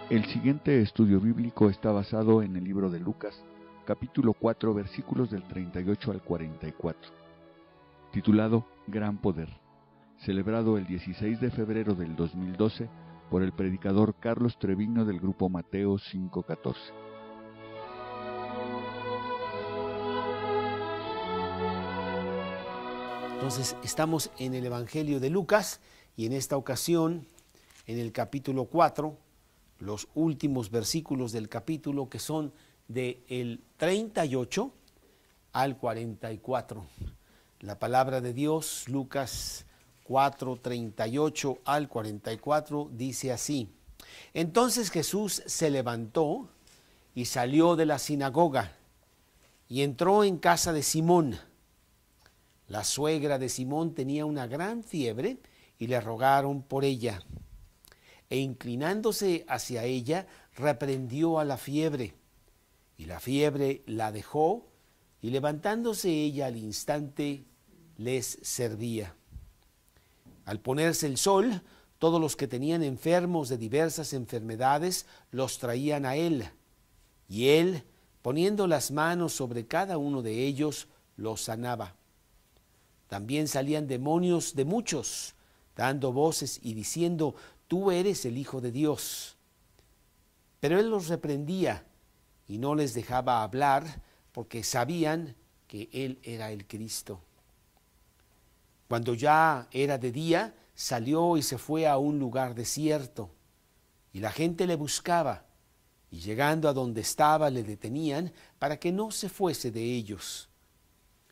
El siguiente estudio bíblico está basado en el libro de Lucas, capítulo 4, versículos del 38 al 44, titulado Gran Poder, celebrado el 16 de febrero del 2012 por el predicador Carlos Treviño del grupo Mateo 5:14. Entonces, estamos en el Evangelio de Lucas y en esta ocasión, en el capítulo 4, los últimos versículos del capítulo que son del 38 al 44. La palabra de Dios, Lucas 4, 38 al 44, dice así: Entonces Jesús se levantó y salió de la sinagoga y entró en casa de Simón. La suegra de Simón tenía una gran fiebre y le rogaron por ella. E inclinándose hacia ella, reprendió a la fiebre. Y la fiebre la dejó, y levantándose ella al instante, les servía. Al ponerse el sol, todos los que tenían enfermos de diversas enfermedades los traían a él. Y él, poniendo las manos sobre cada uno de ellos, los sanaba. También salían demonios de muchos, dando voces y diciendo: Tú eres el Hijo de Dios. Pero él los reprendía y no les dejaba hablar, porque sabían que él era el Cristo. Cuando ya era de día, salió y se fue a un lugar desierto, y la gente le buscaba, y llegando a donde estaba le detenían para que no se fuese de ellos.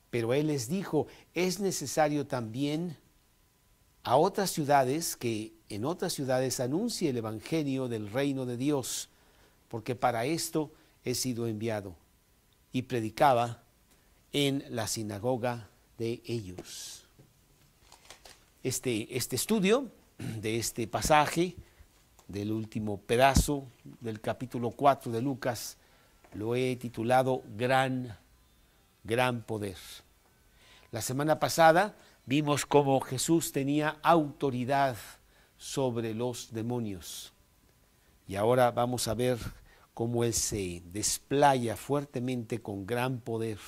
Pero él les dijo: es necesario también a otras ciudades que en otras ciudades anuncie el evangelio del reino de Dios, porque para esto he sido enviado. Y predicaba en la sinagoga de ellos. Este estudio de este pasaje, del último pedazo del capítulo 4 de Lucas, lo he titulado Gran Poder. La semana pasada vimos cómo Jesús tenía autoridad sobre los demonios. Y ahora vamos a ver cómo Él se desplaya fuertemente con gran poder.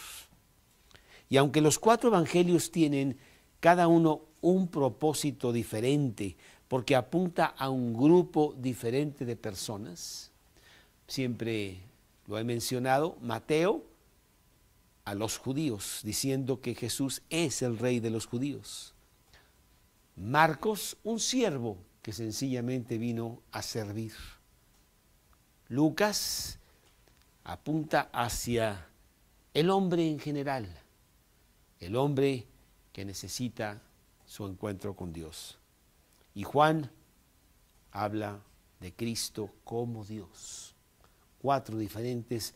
Y aunque los 4 evangelios tienen cada uno un propósito diferente, porque apunta a un grupo diferente de personas, siempre lo he mencionado, Mateo a los judíos, diciendo que Jesús es el rey de los judíos. Marcos, un siervo que sencillamente vino a servir. Lucas apunta hacia el hombre en general, el hombre que necesita su encuentro con Dios. Y Juan habla de Cristo como Dios. 4 diferentes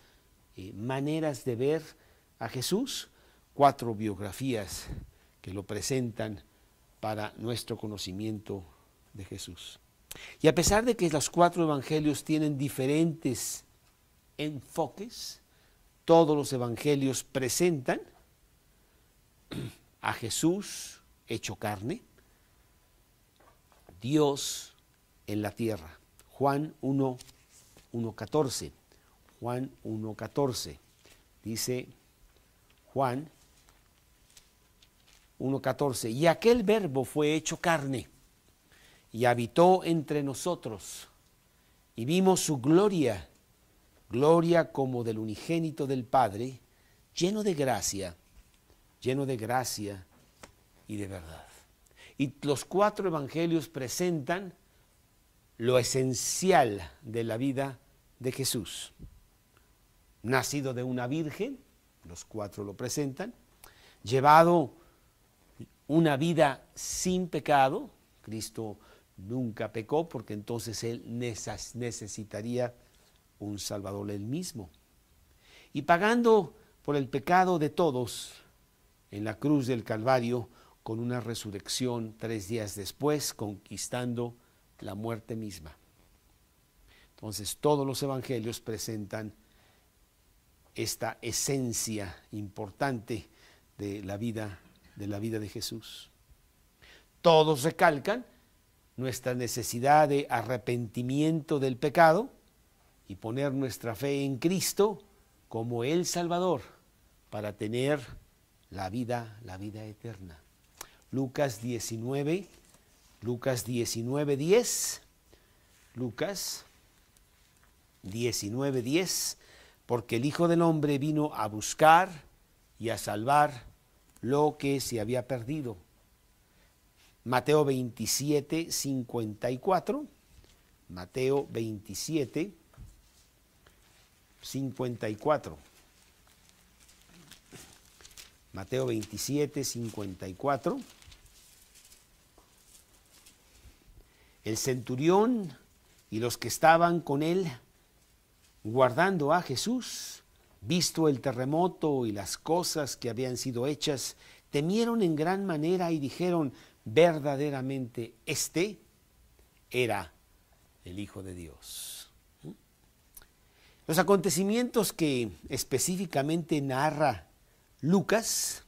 maneras de ver a Jesús, 4 biografías que lo presentan para nuestro conocimiento de Jesús. Y a pesar de que los 4 evangelios tienen diferentes enfoques, todos los evangelios presentan a Jesús hecho carne, Dios en la tierra. Juan 1:14. Juan 1:14. Dice Juan 1:14, y aquel verbo fue hecho carne y habitó entre nosotros, y vimos su gloria, gloria como del unigénito del Padre, lleno de gracia y de verdad. Y los 4 evangelios presentan lo esencial de la vida de Jesús. Nacido de una virgen, los 4 lo presentan, llevado una vida sin pecado, Cristo nunca pecó porque entonces Él necesitaría un Salvador Él mismo. Y pagando por el pecado de todos en la cruz del Calvario, con una resurrección 3 días después, conquistando la muerte misma. Entonces todos los evangelios presentan esta esencia importante de la vida de Jesús. Todos recalcan nuestra necesidad de arrepentimiento del pecado y poner nuestra fe en Cristo como el Salvador para tener la vida eterna. Lucas 19, 10. Lucas 19, 10. Porque el Hijo del Hombre vino a buscar y a salvar lo que se había perdido. Mateo 27, 54. Mateo 27, 54. Mateo 27, 54. El centurión y los que estaban con él guardando a Jesús, visto el terremoto y las cosas que habían sido hechas, temieron en gran manera y dijeron: verdaderamente este era el Hijo de Dios. Los acontecimientos que específicamente narra Lucas,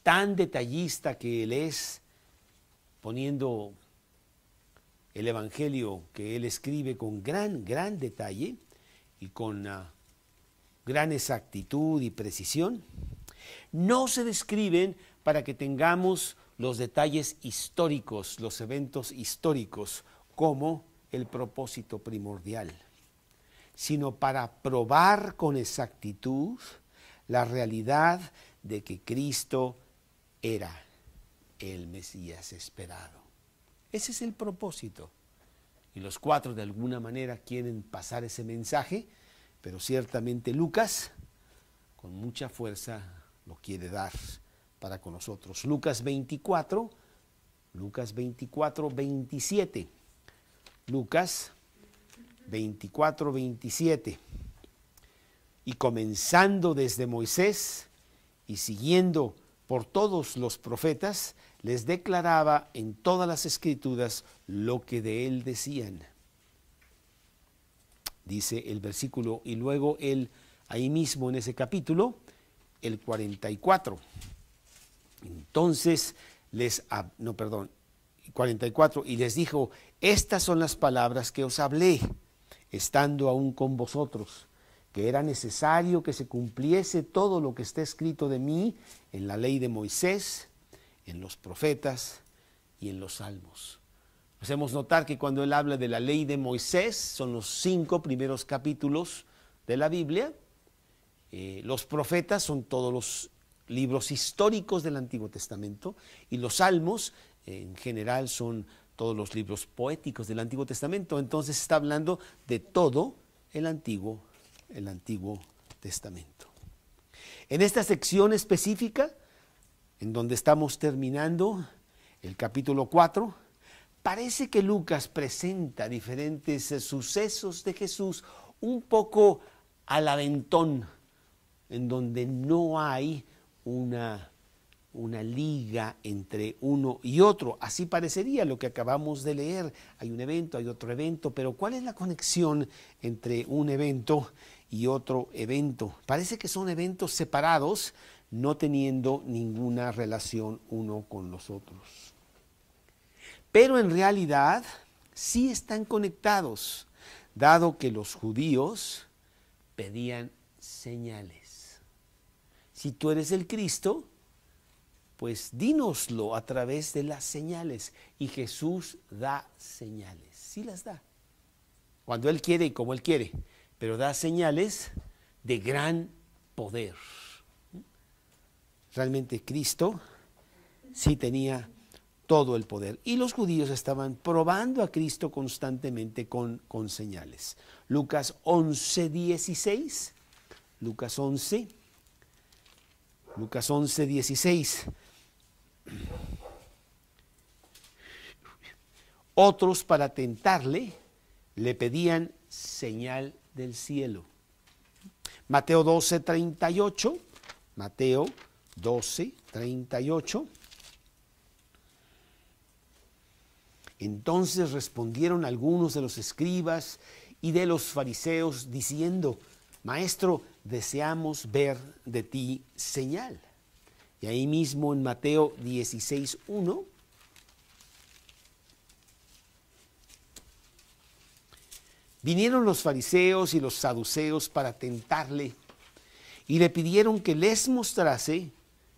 tan detallista que él es, poniendo el evangelio que él escribe con gran detalle y con gran exactitud y precisión, no se describen para que tengamos los detalles históricos, los eventos históricos como el propósito primordial, sino para probar con exactitud la realidad de que Cristo era el Mesías esperado. Ese es el propósito. Y los cuatro de alguna manera quieren pasar ese mensaje, pero ciertamente Lucas con mucha fuerza lo quiere dar para con nosotros. Lucas 24, 27. Lucas 24, 27. Y comenzando desde Moisés y siguiendo por todos los profetas, les declaraba en todas las escrituras lo que de él decían. Dice el versículo, y luego él, ahí mismo en ese capítulo, el 44. Entonces 44, y les dijo: estas son las palabras que os hablé, estando aún con vosotros, que era necesario que se cumpliese todo lo que está escrito de mí en la ley de Moisés, en los profetas y en los salmos. Hacemos notar que cuando él habla de la ley de Moisés, son los 5 primeros capítulos de la Biblia. Los profetas son todos los libros históricos del Antiguo Testamento, y los salmos en general son todos los libros poéticos del Antiguo Testamento. Entonces está hablando de todo el Antiguo Testamento. En esta sección específica, en donde estamos terminando el capítulo 4, parece que Lucas presenta diferentes sucesos de Jesús un poco al aventón, en donde no hay una liga entre uno y otro. Así parecería lo que acabamos de leer. Hay un evento, hay otro evento, pero ¿cuál es la conexión entre un evento y otro evento? Parece que son eventos separados, no teniendo ninguna relación uno con los otros. Pero en realidad sí están conectados, dado que los judíos pedían señales. Si tú eres el Cristo, pues dínoslo a través de las señales. Y Jesús da señales, sí las da, cuando Él quiere y como Él quiere, pero da señales de gran poder. Realmente Cristo sí tenía todo el poder, y los judíos estaban probando a Cristo constantemente con señales. Lucas 11, 16. Lucas 11, 16. Otros, para tentarle, le pedían señal del cielo. Mateo 12, 38. Mateo 12, 38. Entonces respondieron algunos de los escribas y de los fariseos diciendo: Maestro, deseamos ver de ti señal. Y ahí mismo en Mateo 16, 1, Vinieron los fariseos y los saduceos para tentarle y le pidieron que les mostrase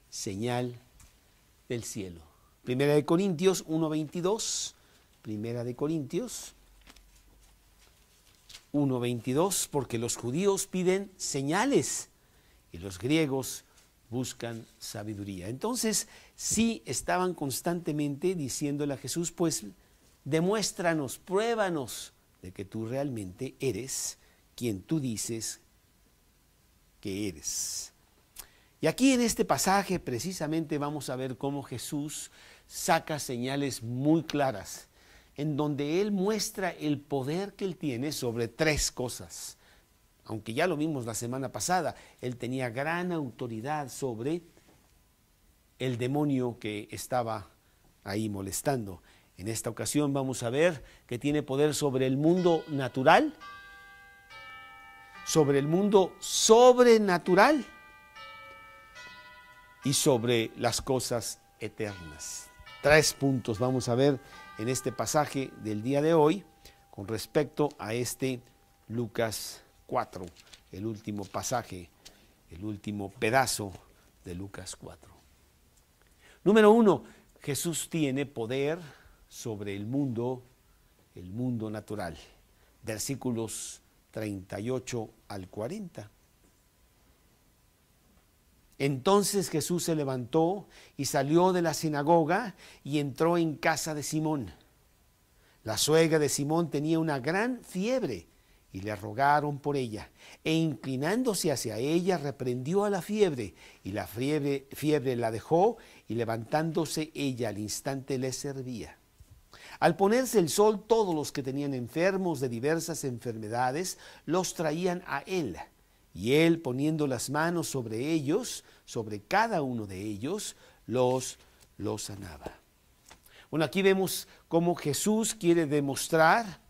señal del cielo. Primera de Corintios 1:22, Primera de Corintios 1:22, porque los judíos piden señales y los griegos buscan sabiduría. Entonces, sí estaban constantemente diciéndole a Jesús, pues demuéstranos, pruébanos de que tú realmente eres quien tú dices que eres. Y aquí en este pasaje precisamente vamos a ver cómo Jesús saca señales muy claras, en donde Él muestra el poder que Él tiene sobre tres cosas. Aunque ya lo vimos la semana pasada, Él tenía gran autoridad sobre el demonio que estaba ahí molestando. En esta ocasión vamos a ver que tiene poder sobre el mundo natural, sobre el mundo sobrenatural y sobre las cosas eternas. 3 puntos vamos a ver en este pasaje del día de hoy con respecto a este Lucas 4, el último pasaje, el último pedazo de Lucas 4. Número 1, Jesús tiene poder sobre el mundo natural. Versículos 38 al 40. Entonces Jesús se levantó y salió de la sinagoga y entró en casa de Simón. La suegra de Simón tenía una gran fiebre y le rogaron por ella. E inclinándose hacia ella, reprendió a la fiebre, y la fiebre la dejó, y levantándose ella al instante le servía. Al ponerse el sol, todos los que tenían enfermos de diversas enfermedades los traían a él, y él, poniendo las manos sobre ellos, sobre cada uno de ellos, los sanaba. Bueno, aquí vemos cómo Jesús quiere demostrar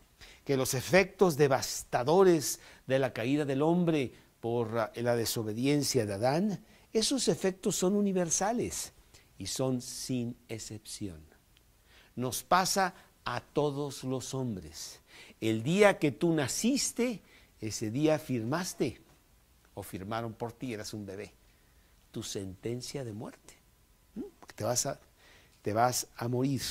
que los efectos devastadores de la caída del hombre por la desobediencia de Adán, esos efectos son universales y son sin excepción. Nos pasa a todos los hombres. El día que tú naciste, ese día firmaste, o firmaron por ti, eras un bebé, tu sentencia de muerte. Te vas a morir.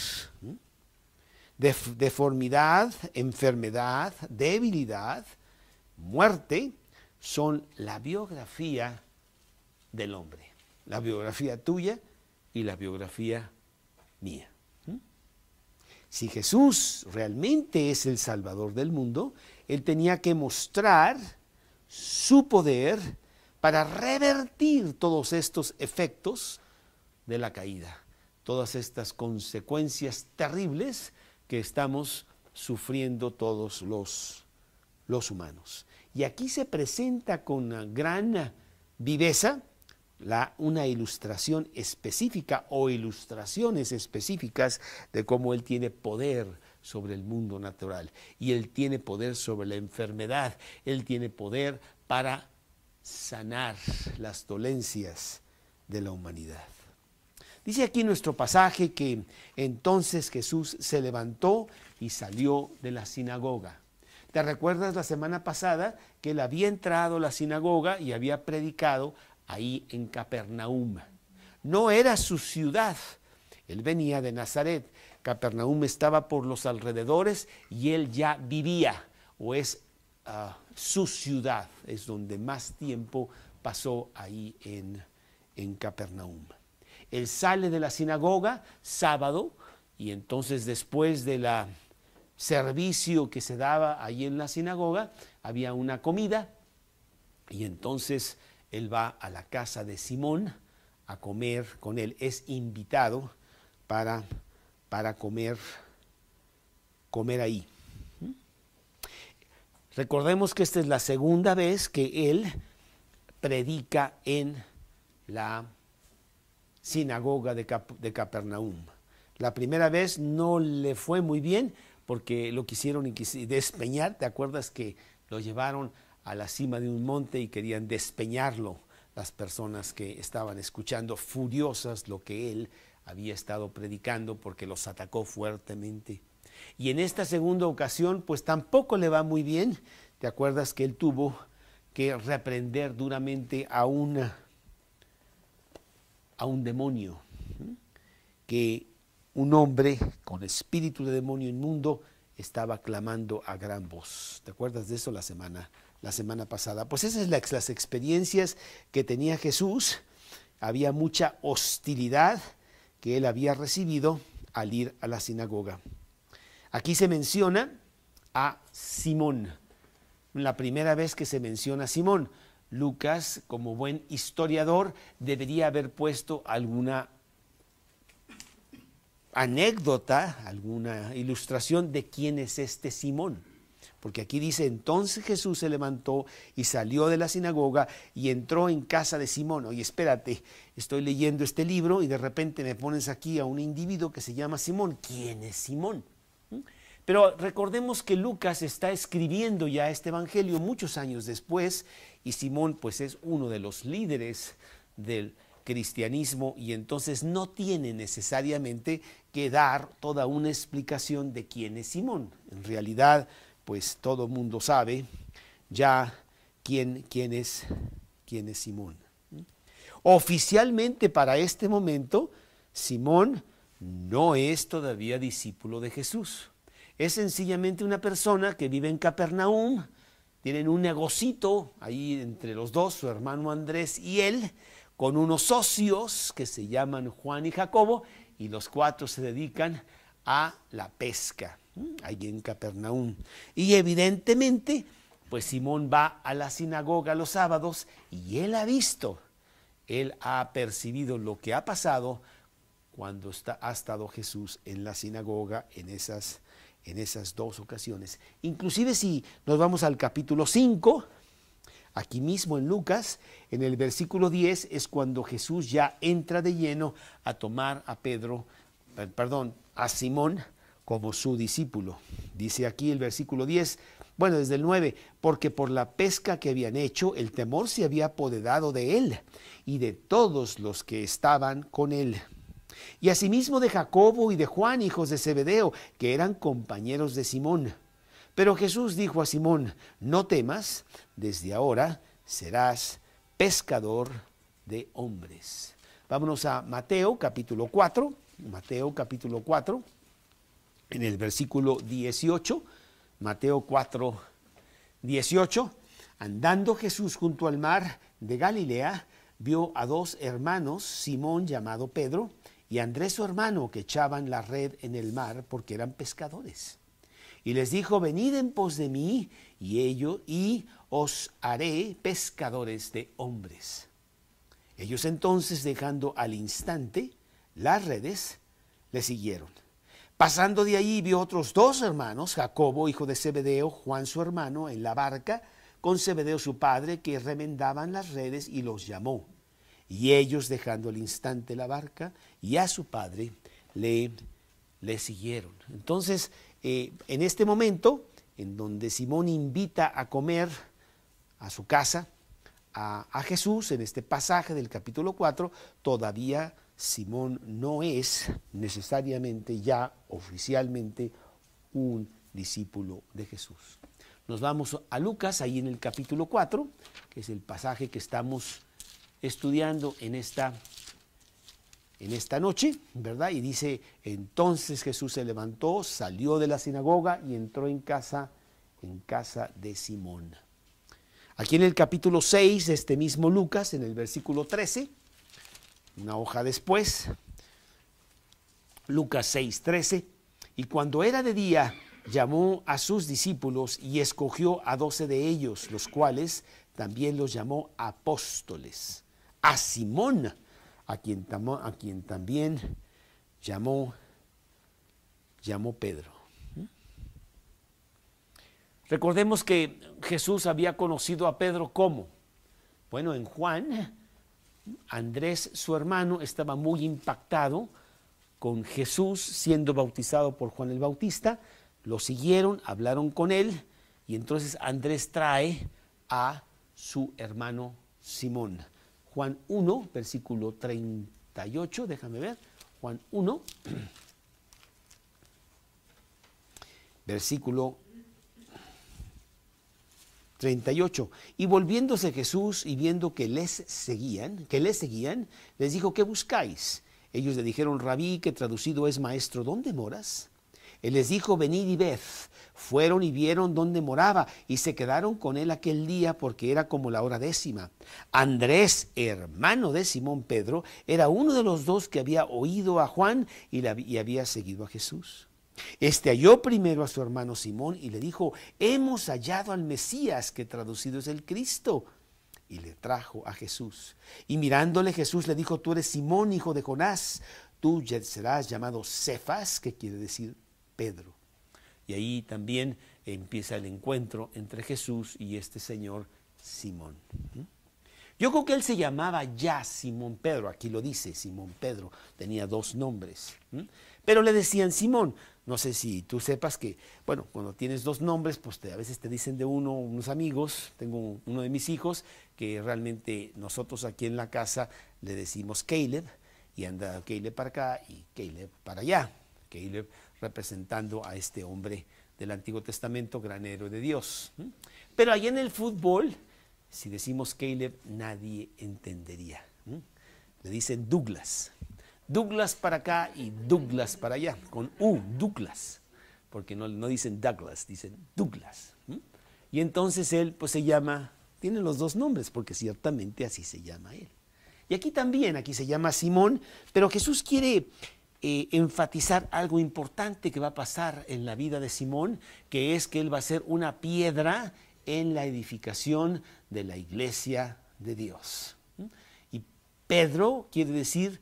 Deformidad, enfermedad, debilidad, muerte, son la biografía del hombre. La biografía tuya y la biografía mía. Si Jesús realmente es el Salvador del mundo, Él tenía que mostrar su poder para revertir todos estos efectos de la caída, todas estas consecuencias terribles que estamos sufriendo todos los humanos. Y aquí se presenta con gran viveza una ilustración específica o ilustraciones específicas de cómo Él tiene poder sobre el mundo natural. Y Él tiene poder sobre la enfermedad. Él tiene poder para sanar las dolencias de la humanidad. Dice aquí nuestro pasaje que entonces Jesús se levantó y salió de la sinagoga. ¿Te recuerdas la semana pasada que Él había entrado a la sinagoga y había predicado ahí en Capernaum? No era su ciudad. Él venía de Nazaret. Capernaum estaba por los alrededores y Él ya vivía, o es su ciudad, es donde más tiempo pasó ahí en Capernaum. Él sale de la sinagoga sábado y entonces después del servicio que se daba ahí en la sinagoga había una comida y entonces Él va a la casa de Simón a comer con él. Es invitado para comer ahí. Recordemos que esta es la segunda vez que Él predica en la sinagoga de Capernaum. La primera vez no le fue muy bien porque lo quisieron despeñar. ¿Te acuerdas que lo llevaron a la cima de un monte y querían despeñarlo las personas que estaban escuchando, furiosas lo que Él había estado predicando porque los atacó fuertemente? Y en esta segunda ocasión, pues tampoco le va muy bien. ¿Te acuerdas que él tuvo que reprender duramente a un demonio? Que un hombre con espíritu de demonio inmundo estaba clamando a gran voz. ¿Te acuerdas de eso la semana pasada? Pues esas son las experiencias que tenía Jesús. Había mucha hostilidad que él había recibido al ir a la sinagoga. Aquí se menciona a Simón. La primera vez que se menciona a Simón. Lucas, como buen historiador, debería haber puesto alguna anécdota, alguna ilustración de quién es este Simón. Porque aquí dice, entonces Jesús se levantó y salió de la sinagoga y entró en casa de Simón. Oye, espérate, estoy leyendo este libro y de repente me pones aquí a un individuo que se llama Simón. ¿Quién es Simón? Pero recordemos que Lucas está escribiendo ya este evangelio muchos años después y Simón pues es uno de los líderes del cristianismo y entonces no tiene necesariamente que dar toda una explicación de quién es Simón. En realidad, pues todo mundo sabe ya quién es Simón. Oficialmente para este momento, Simón no es todavía discípulo de Jesús. Es sencillamente una persona que vive en Capernaum, tienen un negocito ahí entre los dos, su hermano Andrés y él, con unos socios que se llaman Juan y Jacobo, y los cuatro se dedican a la pesca, ahí en Capernaum. Y evidentemente, pues Simón va a la sinagoga los sábados y él ha visto, él ha percibido lo que ha pasado cuando ha estado Jesús en la sinagoga en esas dos ocasiones. Inclusive si nos vamos al capítulo 5, aquí mismo en Lucas, en el versículo 10 es cuando Jesús ya entra de lleno a tomar a Simón como su discípulo. Dice aquí el versículo 10, bueno, desde el 9, porque por la pesca que habían hecho, el temor se había apoderado de él y de todos los que estaban con él. Y asimismo de Jacobo y de Juan, hijos de Zebedeo, que eran compañeros de Simón. Pero Jesús dijo a Simón, no temas, desde ahora serás pescador de hombres. Vámonos a Mateo capítulo 4, en el versículo 18, Mateo 4, 18. Andando Jesús junto al mar de Galilea, vio a dos hermanos, Simón llamado Pedro, y Andrés su hermano, que echaban la red en el mar porque eran pescadores. Y les dijo, venid en pos de mí, y os haré pescadores de hombres. Ellos entonces, dejando al instante las redes, le siguieron. Pasando de allí, vio otros dos hermanos, Jacobo, hijo de Zebedeo, Juan su hermano, en la barca, con Zebedeo su padre, que remendaban las redes, y los llamó. Y ellos, dejando al instante la barca y a su padre, le siguieron. Entonces, en este momento, en donde Simón invita a comer a su casa a Jesús, en este pasaje del capítulo 4, todavía Simón no es necesariamente ya oficialmente un discípulo de Jesús. Nos vamos a Lucas, ahí en el capítulo 4, que es el pasaje que estamos estudiando en esta noche, ¿verdad? Y dice, entonces Jesús se levantó, salió de la sinagoga y entró en casa de Simón. Aquí en el capítulo 6 de este mismo Lucas, en el versículo 13, una hoja después, Lucas 6, 13, y cuando era de día, llamó a sus discípulos y escogió a 12 de ellos, los cuales también los llamó apóstoles. A Simón, a quien también llamó Pedro. Recordemos que Jesús había conocido a Pedro ¿cómo? Bueno, en Juan, Andrés, su hermano, estaba muy impactado con Jesús siendo bautizado por Juan el Bautista. Lo siguieron, hablaron con él y entonces Andrés trae a su hermano Simón. Juan 1, versículo 38, déjame ver, Juan 1, Versículo 38. Y volviéndose Jesús y viendo que les seguían, les dijo: ¿qué buscáis? Ellos le dijeron: Rabí, que traducido es maestro, ¿dónde moras? Él les dijo: venid y ved. Fueron y vieron dónde moraba, y se quedaron con él aquel día, porque era como la hora 10. Andrés, hermano de Simón Pedro, era uno de los dos que había oído a Juan y había seguido a Jesús. Este halló primero a su hermano Simón y le dijo: hemos hallado al Mesías, que traducido es el Cristo. Y le trajo a Jesús. Y mirándole, Jesús le dijo: tú eres Simón, hijo de Jonás, tú serás llamado Cefas, que quiere decir Pedro. Y ahí también empieza el encuentro entre Jesús y este señor Simón. Yo creo que él se llamaba ya Simón Pedro, aquí lo dice, Simón Pedro, tenía 2 nombres, pero le decían Simón. No sé si tú sepas que, bueno, cuando tienes 2 nombres, pues a veces te dicen de unos amigos. Tengo uno de mis hijos que realmente nosotros aquí en la casa le decimos Caleb, y anda Caleb para acá y Caleb para allá. Caleb representando a este hombre del Antiguo Testamento, gran héroe de Dios. Pero allá en el fútbol, si decimos Caleb, nadie entendería. Le dicen Douglas. Douglas para acá y Douglas para allá, con U, Douglas, porque no dicen Douglas, dicen Douglas. Y entonces él pues se llama, tiene los 2 nombres, porque ciertamente así se llama él. Y aquí también, aquí se llama Simón, pero Jesús quiere enfatizar algo importante que va a pasar en la vida de Simón, que es que él va a ser una piedra en la edificación de la iglesia de Dios. Y Pedro quiere decir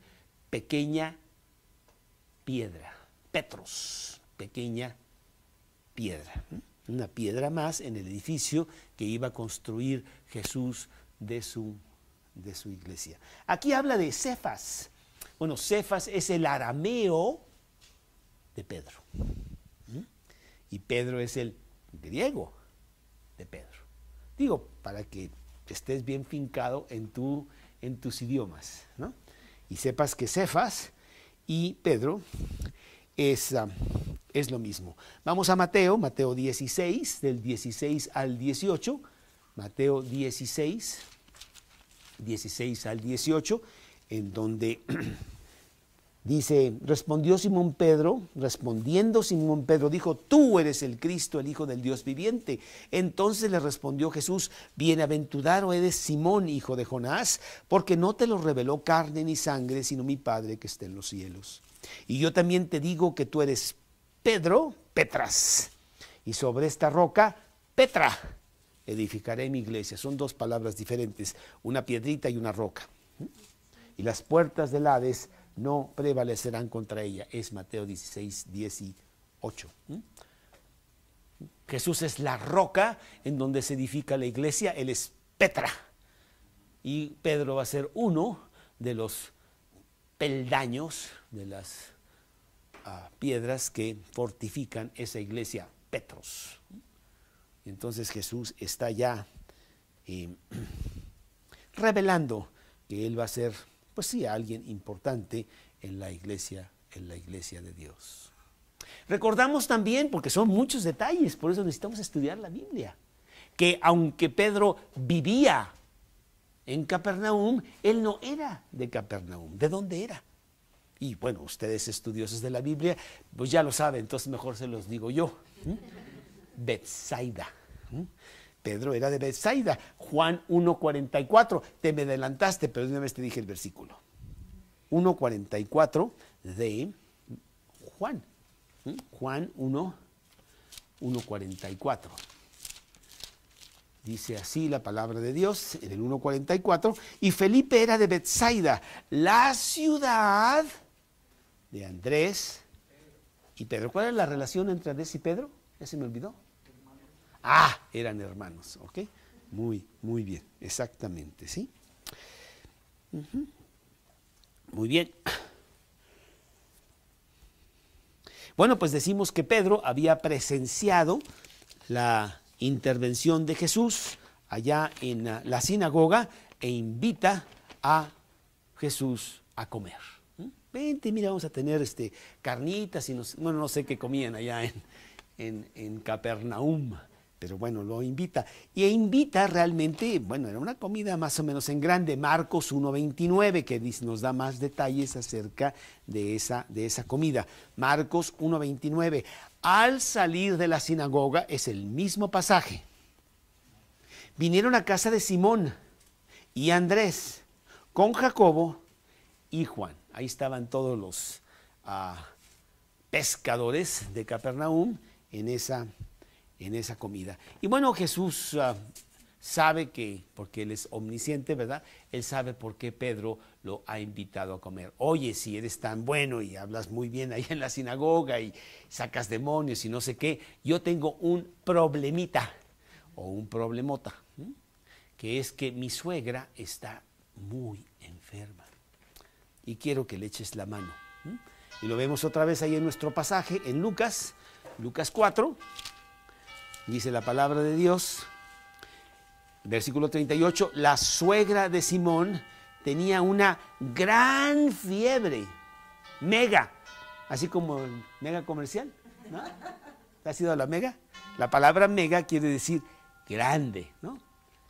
pequeña piedra, Petros, pequeña piedra, una piedra más en el edificio que iba a construir Jesús de su iglesia. Aquí habla de Cefas. Bueno, Cefas es el arameo de Pedro, y Pedro es el griego de Pedro. Digo, para que estés bien fincado en tus idiomas, ¿no? Y sepas que Cefas y Pedro es lo mismo. Vamos a Mateo 16, del 16 al 18. Mateo 16, 16 al 18, en donde dice: respondiendo Simón Pedro dijo: tú eres el Cristo, el Hijo del Dios viviente. Entonces le respondió Jesús: bienaventurado eres Simón, hijo de Jonás, porque no te lo reveló carne ni sangre, sino mi Padre que está en los cielos. Y yo también te digo que tú eres Pedro, Petras, y sobre esta roca, Petra, edificaré mi iglesia. Son 2 palabras diferentes, una piedrita y una roca. Y las puertas del Hades no prevalecerán contra ella. Es Mateo 16, 18. Jesús es la roca en donde se edifica la iglesia. Él es Petra. Y Pedro va a ser uno de los peldaños, de las piedras que fortifican esa iglesia, Petros. Entonces Jesús está ya revelando que él va a ser, pues sí, alguien importante en la iglesia de Dios. Recordamos también, porque son muchos detalles, por eso necesitamos estudiar la Biblia, que aunque Pedro vivía en Capernaum, él no era de Capernaum. ¿De dónde era? Y bueno, ustedes estudiosos de la Biblia, pues ya lo saben, entonces mejor se los digo yo. Betsaida. Pedro era de Betsaida. Juan 1:44. Te me adelantaste, pero de una vez te dije el versículo. 1:44 de Juan. Juan 1:44. Dice así la palabra de Dios en el 1:44. Y Felipe era de Betsaida, la ciudad de Andrés y Pedro. ¿Cuál es la relación entre Andrés y Pedro? Ya se me olvidó. Eran hermanos, ¿ok? Muy bien, exactamente, ¿sí? Muy bien. Bueno, pues decimos que Pedro había presenciado la intervención de Jesús allá en la sinagoga e invita a Jesús a comer. Vente, mira, vamos a tener carnitas y no sé qué comían allá en Capernaum. Pero bueno, lo invita. Y invita realmente, bueno, era una comida más o menos en grande. Marcos 1:29, que nos da más detalles acerca de esa comida. Marcos 1:29. Al salir de la sinagoga, es el mismo pasaje. Vinieron a casa de Simón y Andrés, con Jacobo y Juan. Ahí estaban todos los pescadores de Capernaum en esa comida. Y bueno, Jesús sabe que, porque Él es omnisciente, ¿verdad? Él sabe por qué Pedro lo ha invitado a comer. Oye, si eres tan bueno y hablas muy bien ahí en la sinagoga y sacas demonios y no sé qué, yo tengo un problemita o un problemota, que es que mi suegra está muy enferma y quiero que le eches la mano. Y lo vemos otra vez ahí en nuestro pasaje, en Lucas 4, dice la palabra de Dios, versículo 38, la suegra de Simón tenía una gran fiebre, mega, así como el mega comercial, ¿no? ¿Has ido a la mega? La palabra mega quiere decir grande, ¿no?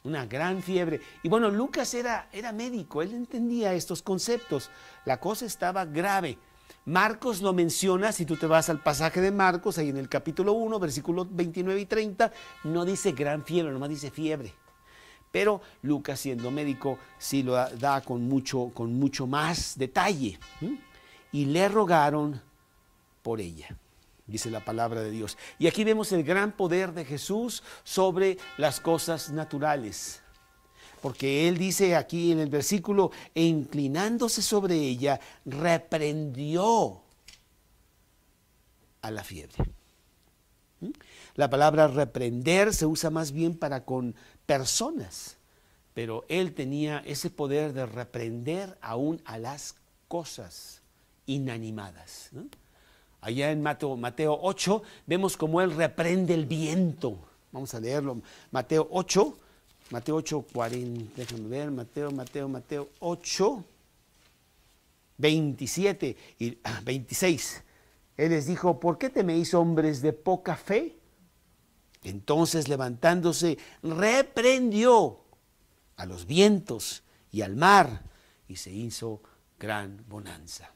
Una gran fiebre. Y bueno, Lucas era médico, él entendía estos conceptos. La cosa estaba grave. Marcos lo menciona, si tú te vas al pasaje de Marcos, ahí en el capítulo 1, versículos 29 y 30, no dice gran fiebre, nomás dice fiebre. Pero Lucas, siendo médico, sí lo da con mucho más detalle. Y le rogaron por ella, dice la palabra de Dios. Y aquí vemos el gran poder de Jesús sobre las cosas naturales. Porque Él dice aquí en el versículo, e inclinándose sobre ella, reprendió a la fiebre. La palabra reprender se usa más bien para con personas, pero Él tenía ese poder de reprender aún a las cosas inanimadas, ¿no? Allá en Mateo 8 vemos cómo Él reprende el viento. Vamos a leerlo. Mateo 8, 40, déjame ver, Mateo 8, 27 y 26. Él les dijo, ¿por qué teméis, hombres de poca fe? Entonces, levantándose, reprendió a los vientos y al mar, y se hizo gran bonanza.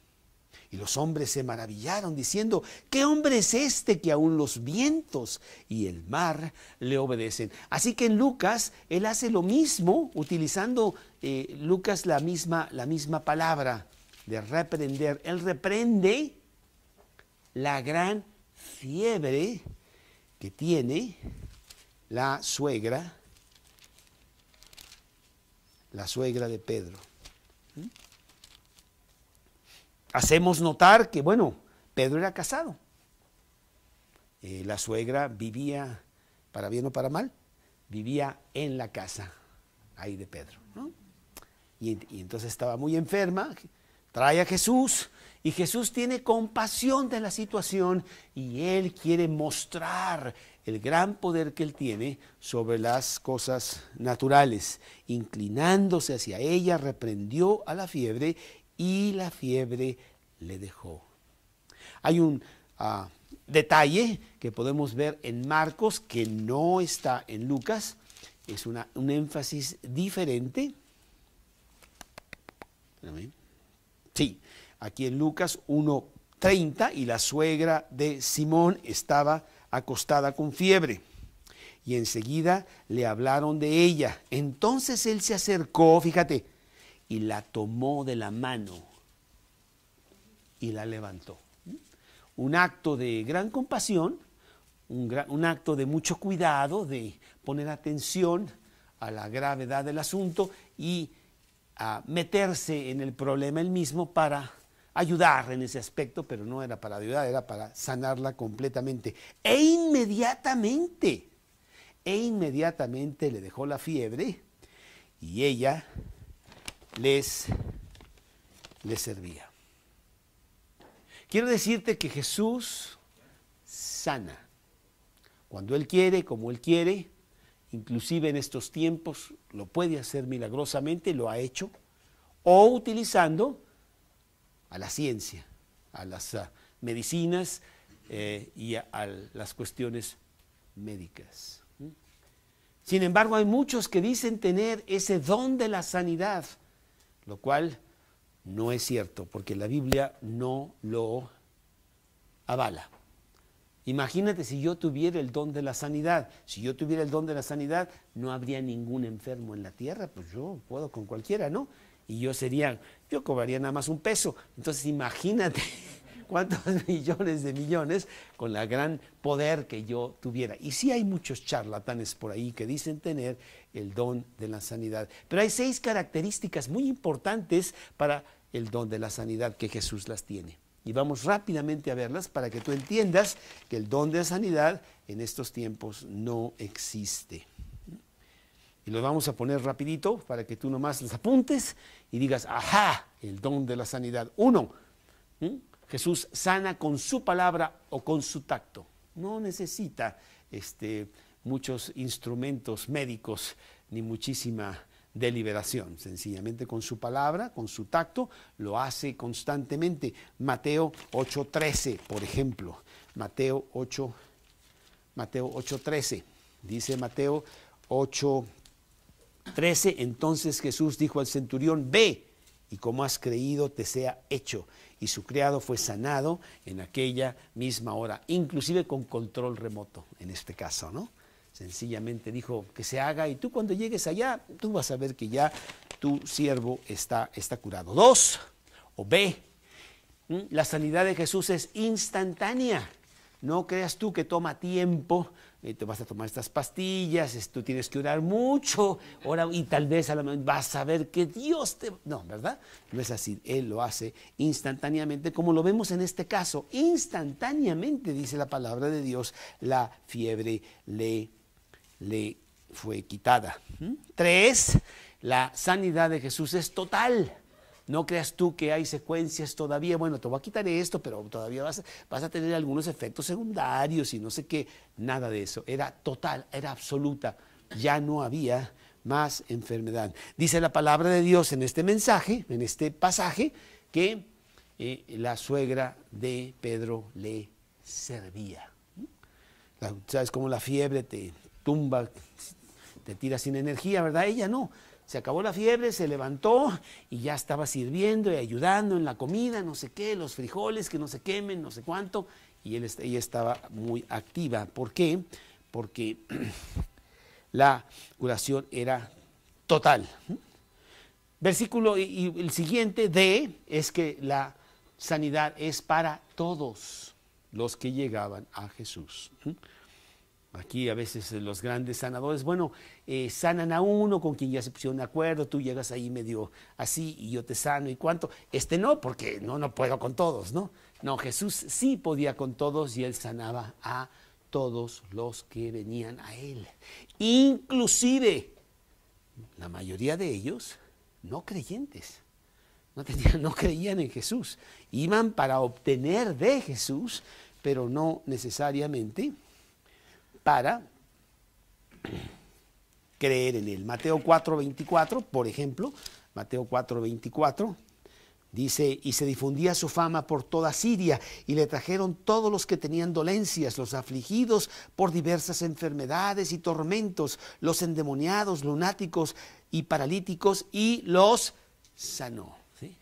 Y los hombres se maravillaron diciendo, ¿qué hombre es este que aún los vientos y el mar le obedecen? Así que en Lucas, él hace lo mismo, utilizando Lucas la misma palabra de reprender. Él reprende la gran fiebre que tiene la suegra de Pedro. Hacemos notar que, bueno, Pedro era casado. La suegra vivía, para bien o para mal, vivía en la casa ahí de Pedro, ¿no? Y entonces estaba muy enferma, trae a Jesús, y Jesús tiene compasión de la situación, y Él quiere mostrar el gran poder que Él tiene sobre las cosas naturales. Inclinándose hacia ella, reprendió a la fiebre, y la fiebre le dejó. Hay un detalle que podemos ver en Marcos que no está en Lucas. Es un énfasis diferente. Sí, aquí en Lucas 1:30, y la suegra de Simón estaba acostada con fiebre. Y enseguida le hablaron de ella. Entonces él se acercó, fíjate, y la tomó de la mano y la levantó. Un acto de gran compasión, un acto de mucho cuidado, de poner atención a la gravedad del asunto y a meterse en el problema él mismo para ayudar en ese aspecto, pero no era para ayudar, era para sanarla completamente. E inmediatamente le dejó la fiebre y ella les servía. Quiero decirte que Jesús sana cuando Él quiere, como Él quiere, inclusive en estos tiempos lo puede hacer milagrosamente, lo ha hecho, o utilizando a la ciencia, a las medicinas y a las cuestiones médicas. Sin embargo, hay muchos que dicen tener ese don de la sanidad, lo cual no es cierto, porque la Biblia no lo avala. Imagínate si yo tuviera el don de la sanidad. Si yo tuviera el don de la sanidad, no habría ningún enfermo en la tierra, pues yo puedo con cualquiera, ¿no? Y yo cobraría nada más $1. Entonces imagínate cuántos millones de millones con la gran poder que yo tuviera. Y sí hay muchos charlatanes por ahí que dicen tener el don de la sanidad. Pero hay 6 características muy importantes para el don de la sanidad que Jesús las tiene. Y vamos rápidamente a verlas para que tú entiendas que el don de la sanidad en estos tiempos no existe. Y lo vamos a poner rapidito para que tú nomás los apuntes y digas, ajá, el don de la sanidad. 1, Jesús sana con su palabra o con su tacto. No necesita muchos instrumentos médicos ni muchísima deliberación. Sencillamente con su palabra, con su tacto, lo hace constantemente. Mateo 8:13, por ejemplo. Mateo 8:13. Dice Mateo 8:13, entonces Jesús dijo al centurión, ve, y como has creído te sea hecho. Y su criado fue sanado en aquella misma hora, inclusive con control remoto, en este caso, ¿no? Sencillamente dijo que se haga y tú cuando llegues allá, tú vas a ver que ya tu siervo está curado. 2, o B, la sanidad de Jesús es instantánea. No creas tú que toma tiempo, te vas a tomar estas pastillas, tú tienes que orar mucho, y tal vez vas a ver que Dios te... No, ¿verdad? No es así, Él lo hace instantáneamente, como lo vemos en este caso. Instantáneamente, dice la palabra de Dios, la fiebre le fue quitada. 3, la sanidad de Jesús es total. No creas tú que hay secuencias todavía, bueno, te voy a quitar esto, pero todavía vas a tener algunos efectos secundarios y no sé qué. Nada de eso, era total, era absoluta. Ya no había más enfermedad. Dice la palabra de Dios en este mensaje, en este pasaje, que la suegra de Pedro le servía. ¿Sabes cómo la fiebre te tumba, te tira sin energía, ¿verdad? Ella no. Se acabó la fiebre, se levantó y ya estaba sirviendo y ayudando en la comida, no sé qué, los frijoles que no se quemen, no sé cuánto. Y ella estaba muy activa. ¿Por qué? Porque la curación era total. Versículo y el siguiente D es que la sanidad es para todos los que llegaban a Jesús. Aquí a veces los grandes sanadores, sanan a uno con quien ya se pusieron de acuerdo, tú llegas ahí medio así y yo te sano y cuánto. No, porque no puedo con todos, ¿no? No, Jesús sí podía con todos y Él sanaba a todos los que venían a Él. Inclusive, la mayoría de ellos no creyentes, no creían en Jesús. Iban para obtener de Jesús, pero no necesariamente para creer en Él. Mateo 4:24, por ejemplo, Mateo 4:24, dice, y se difundía su fama por toda Siria, y le trajeron todos los que tenían dolencias, los afligidos por diversas enfermedades y tormentos, los endemoniados, lunáticos y paralíticos, y los sanó. ¿Sí?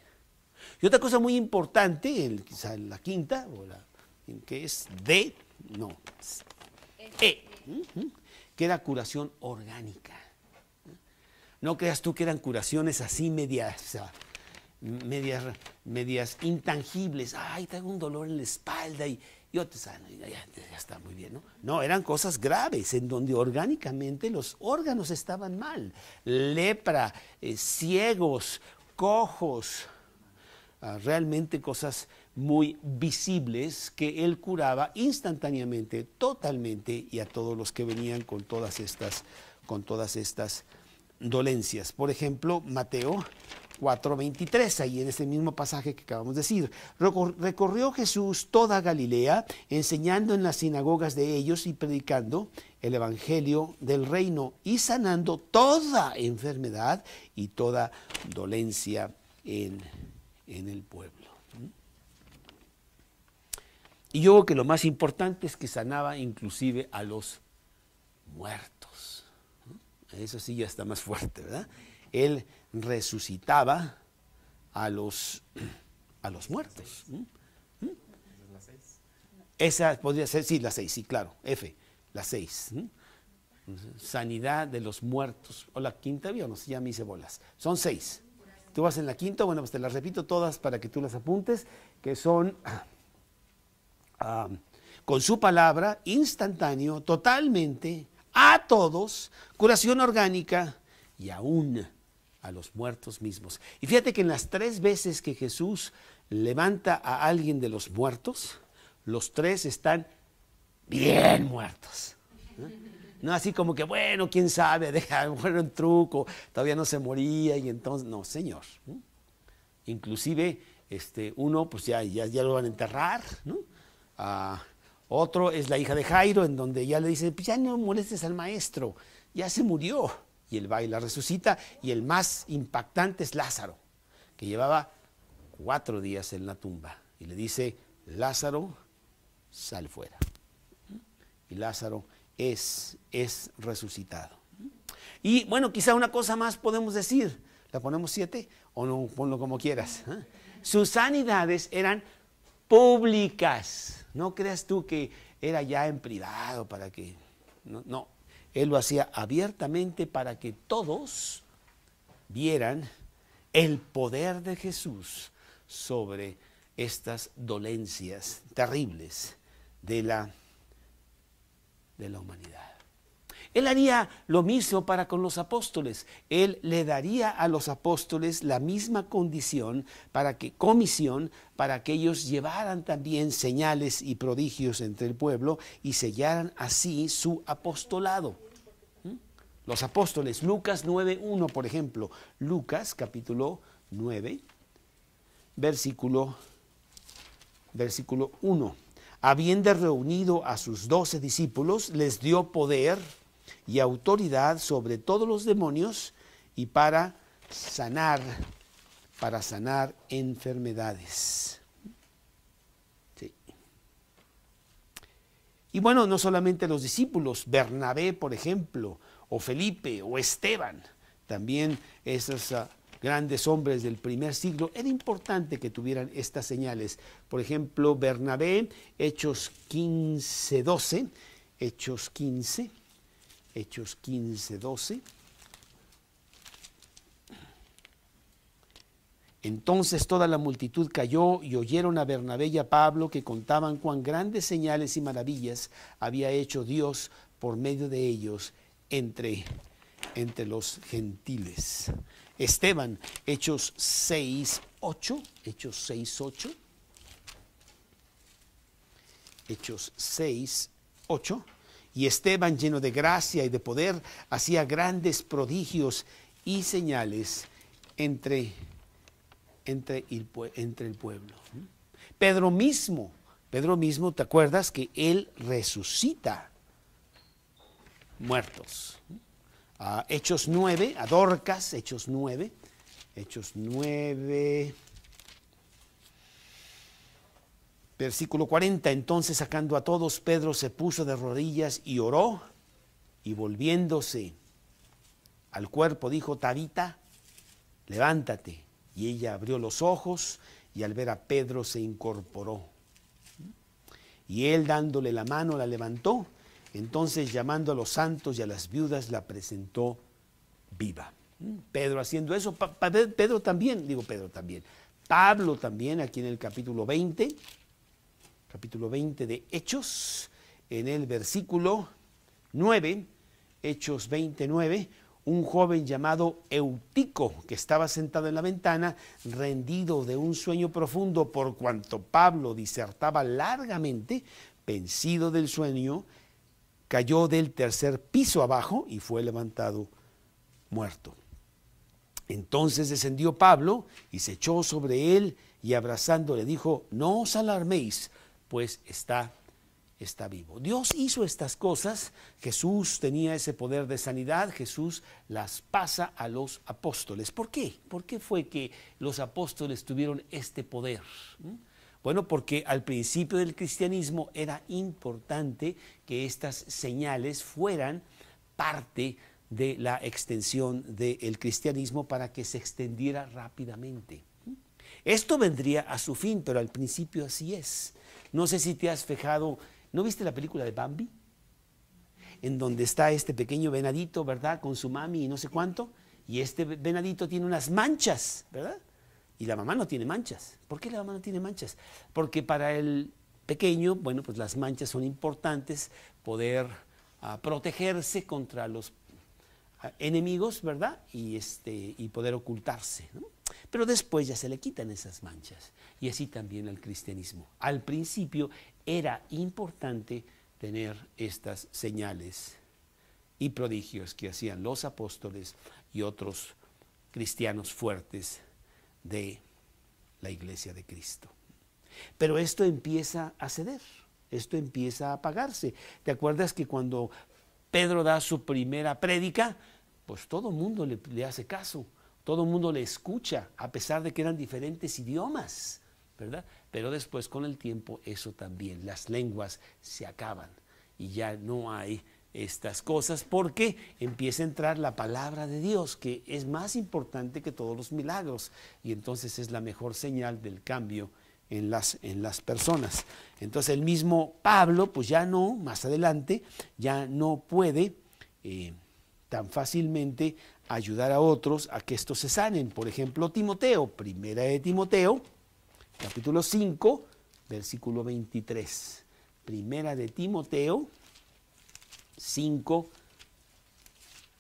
Y otra cosa muy importante, quizá la quinta, que es D, no, que era curación orgánica. No creas tú que eran curaciones así medias intangibles. Ay, tengo un dolor en la espalda y yo te sano, ya está muy bien, ¿no? No, eran cosas graves en donde orgánicamente los órganos estaban mal. Lepra, ciegos, cojos, realmente cosas muy visibles que Él curaba instantáneamente, totalmente, y a todos los que venían con todas estas dolencias. Por ejemplo, Mateo 4:23, ahí en ese mismo pasaje que acabamos de decir, recorrió Jesús toda Galilea, enseñando en las sinagogas de ellos y predicando el evangelio del reino y sanando toda enfermedad y toda dolencia en el pueblo. Y yo creo que lo más importante es que sanaba inclusive a los muertos. Eso sí ya está más fuerte, ¿verdad? Él resucitaba a los muertos. Esa podría ser, sí, la 6, sí, claro, F, la 6. Sanidad de los muertos. O la quinta, yo no sé, ya me hice bolas. Son 6. Tú vas en la quinta, bueno, pues te las repito todas para que tú las apuntes, que son con su palabra, instantáneo, totalmente, a todos, curación orgánica y aún a los muertos mismos. Y fíjate que en las 3 veces que Jesús levanta a alguien de los muertos, los 3 están bien muertos. No así como que, bueno, quién sabe, deja, a lo mejor era un truco, todavía no se moría y entonces, no, Señor. Inclusive, uno, pues ya lo van a enterrar, ¿no? Otro es la hija de Jairo, en donde ya le dice, pues ya no molestes al maestro, ya se murió. Y él va y la resucita. Y el más impactante es Lázaro, que llevaba 4 días en la tumba. Y le dice, Lázaro, sal fuera. Y Lázaro es resucitado. Y bueno, quizá una cosa más podemos decir. ¿La ponemos 7? O no, ponlo como quieras. Sus sanidades eran públicas. No creas tú que era ya en privado para que... No, él lo hacía abiertamente para que todos vieran el poder de Jesús sobre estas dolencias terribles de la humanidad. Él haría lo mismo para con los apóstoles. Él le daría a los apóstoles la misma comisión para que ellos llevaran también señales y prodigios entre el pueblo y sellaran así su apostolado. Los apóstoles, Lucas 9:1, por ejemplo, Lucas capítulo 9, versículo 1. Habiendo reunido a sus 12 discípulos, les dio poder y autoridad sobre todos los demonios y para sanar enfermedades. Sí. Y bueno, no solamente los discípulos, Bernabé, por ejemplo, o Felipe, o Esteban, también esos grandes hombres del primer siglo, era importante que tuvieran estas señales. Por ejemplo, Bernabé, Hechos 15:12, Hechos 15:12. Entonces toda la multitud cayó y oyeron a Bernabé y a Pablo que contaban cuán grandes señales y maravillas había hecho Dios por medio de ellos entre los gentiles. Esteban, Hechos 6:8, Hechos 6:8, Hechos 6:8. Y Esteban, lleno de gracia y de poder, hacía grandes prodigios y señales entre el pueblo. Pedro mismo, ¿te acuerdas que él resucita muertos? Hechos 9, a Dorcas, Hechos 9, versículo 40, entonces sacando a todos, Pedro se puso de rodillas y oró, y volviéndose al cuerpo dijo, Tabita, levántate. Y ella abrió los ojos, y al ver a Pedro se incorporó. Y él dándole la mano la levantó, entonces llamando a los santos y a las viudas la presentó viva. Pedro haciendo eso, Pablo también, aquí en el capítulo 20 de Hechos, en el versículo 9, Hechos 29, un joven llamado Eutico, que estaba sentado en la ventana, rendido de un sueño profundo, por cuanto Pablo disertaba largamente, vencido del sueño, cayó del 3er piso abajo y fue levantado muerto. Entonces descendió Pablo y se echó sobre él y abrazándole dijo, no os alarméis, pues está vivo. Dios hizo estas cosas, Jesús tenía ese poder de sanidad, Jesús las pasa a los apóstoles. ¿Por qué? ¿Por qué fue que los apóstoles tuvieron este poder? Bueno, porque al principio del cristianismo era importante que estas señales fueran parte de la extensión del cristianismo para que se extendiera rápidamente. Esto vendría a su fin, pero al principio así es. No sé si te has fijado, ¿no viste la película de Bambi? En donde está este pequeño venadito, ¿verdad? Con su mami y no sé cuánto, y este venadito tiene unas manchas, ¿verdad? Y la mamá no tiene manchas. ¿Por qué la mamá no tiene manchas? Porque para el pequeño, bueno, pues las manchas son importantes, poder protegerse contra los enemigos, ¿verdad? Y poder ocultarse, ¿no? Pero después ya se le quitan esas manchas. Y así también al cristianismo. Al principio era importante tener estas señales y prodigios que hacían los apóstoles y otros cristianos fuertes de la iglesia de Cristo. Pero esto empieza a ceder, esto empieza a apagarse. ¿Te acuerdas que cuando Pedro da su primera prédica, pues todo el mundo le hace caso, todo el mundo le escucha, a pesar de que eran diferentes idiomas, ¿verdad? Pero después con el tiempo eso también, las lenguas se acaban y ya no hay estas cosas porque empieza a entrar la palabra de Dios, que es más importante que todos los milagros, y entonces es la mejor señal del cambio en las personas. Entonces el mismo Pablo, pues ya no, más adelante, ya no puede tan fácilmente ayudar a otros a que estos se sanen. Por ejemplo, Timoteo, primera de Timoteo, capítulo 5, versículo 23. Primera de Timoteo 5,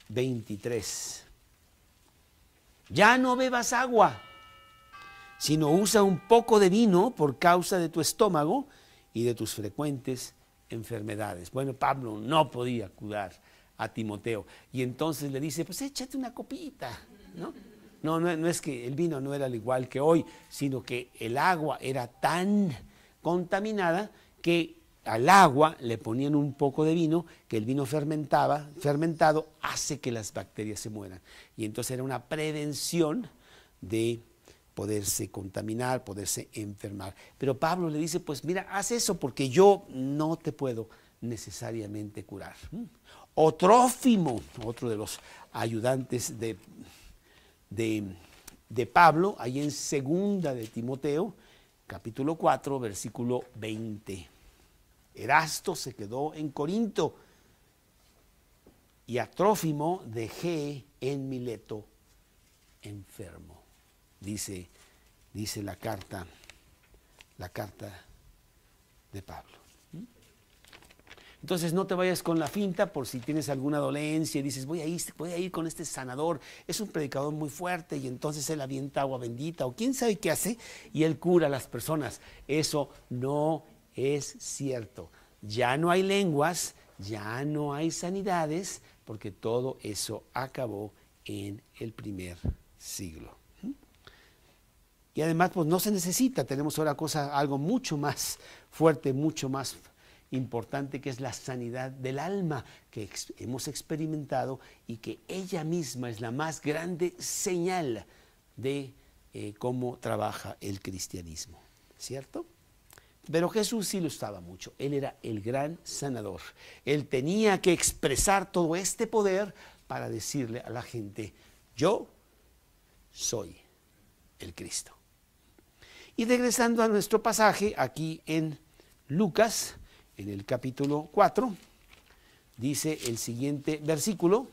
23. Ya no bebas agua, sino usa un poco de vino por causa de tu estómago y de tus frecuentes enfermedades. Bueno, Pablo no podía curar a Timoteo y entonces le dice, pues échate una copita, ¿no? No es que el vino no era al igual que hoy, sino que el agua era tan contaminada que al agua le ponían un poco de vino, que el vino fermentado hace que las bacterias se mueran. Y entonces era una prevención de poderse contaminar, poderse enfermar. Pero Pablo le dice, pues mira, haz eso porque yo no te puedo necesariamente curar. O Trófimo, otro de los ayudantes de Pablo, ahí en segunda de Timoteo, capítulo 4, versículo 20. Erasto se quedó en Corinto y a Trófimo dejé en Mileto enfermo. Dice la carta de Pablo. Entonces no te vayas con la finta por si tienes alguna dolencia y dices voy a ir con este sanador, es un predicador muy fuerte y entonces él avienta agua bendita o quién sabe qué hace y él cura a las personas. Eso no es cierto. Ya no hay lenguas, ya no hay sanidades, porque todo eso acabó en el primer siglo. Y además pues no se necesita, tenemos ahora algo mucho más fuerte, mucho más importante, que es la sanidad del alma que hemos experimentado y que ella misma es la más grande señal de cómo trabaja el cristianismo, ¿cierto? Pero Jesús sí lo usaba mucho, Él era el gran sanador. Él tenía que expresar todo este poder para decirle a la gente, yo soy el Cristo. Y regresando a nuestro pasaje, aquí en Lucas, en el capítulo 4, dice el siguiente versículo,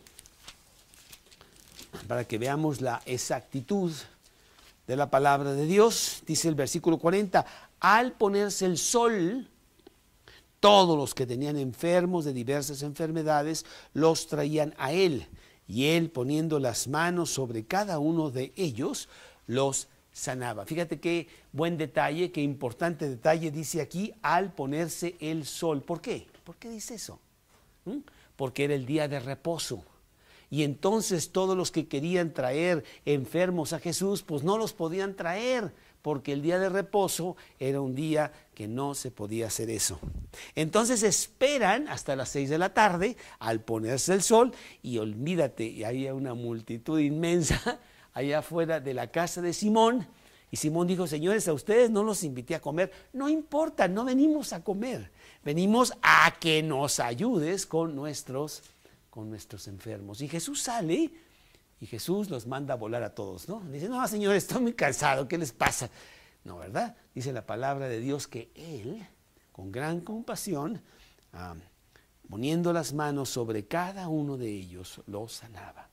para que veamos la exactitud de la palabra de Dios. Dice el versículo 40, al ponerse el sol, todos los que tenían enfermos de diversas enfermedades los traían a él, y él poniendo las manos sobre cada uno de ellos los sanaba. Fíjate qué buen detalle, qué importante detalle dice aquí, al ponerse el sol. ¿Por qué? ¿Por qué dice eso? Porque era el día de reposo. Y entonces todos los que querían traer enfermos a Jesús, pues no los podían traer, porque el día de reposo era un día que no se podía hacer eso. Entonces esperan hasta las 6 de la tarde al ponerse el sol y olvídate, y había una multitud inmensa allá afuera de la casa de Simón Y Simón dijo, señores, a ustedes no los invité a comer. No importa, no venimos a comer. Venimos a que nos ayudes con nuestros enfermos. Y Jesús sale y Jesús los manda a volar a todos, ¿no? Dice, no, señores, estoy muy cansado, ¿qué les pasa? No, ¿verdad? Dice la palabra de Dios que Él, con gran compasión, poniendo las manos sobre cada uno de ellos, los sanaba.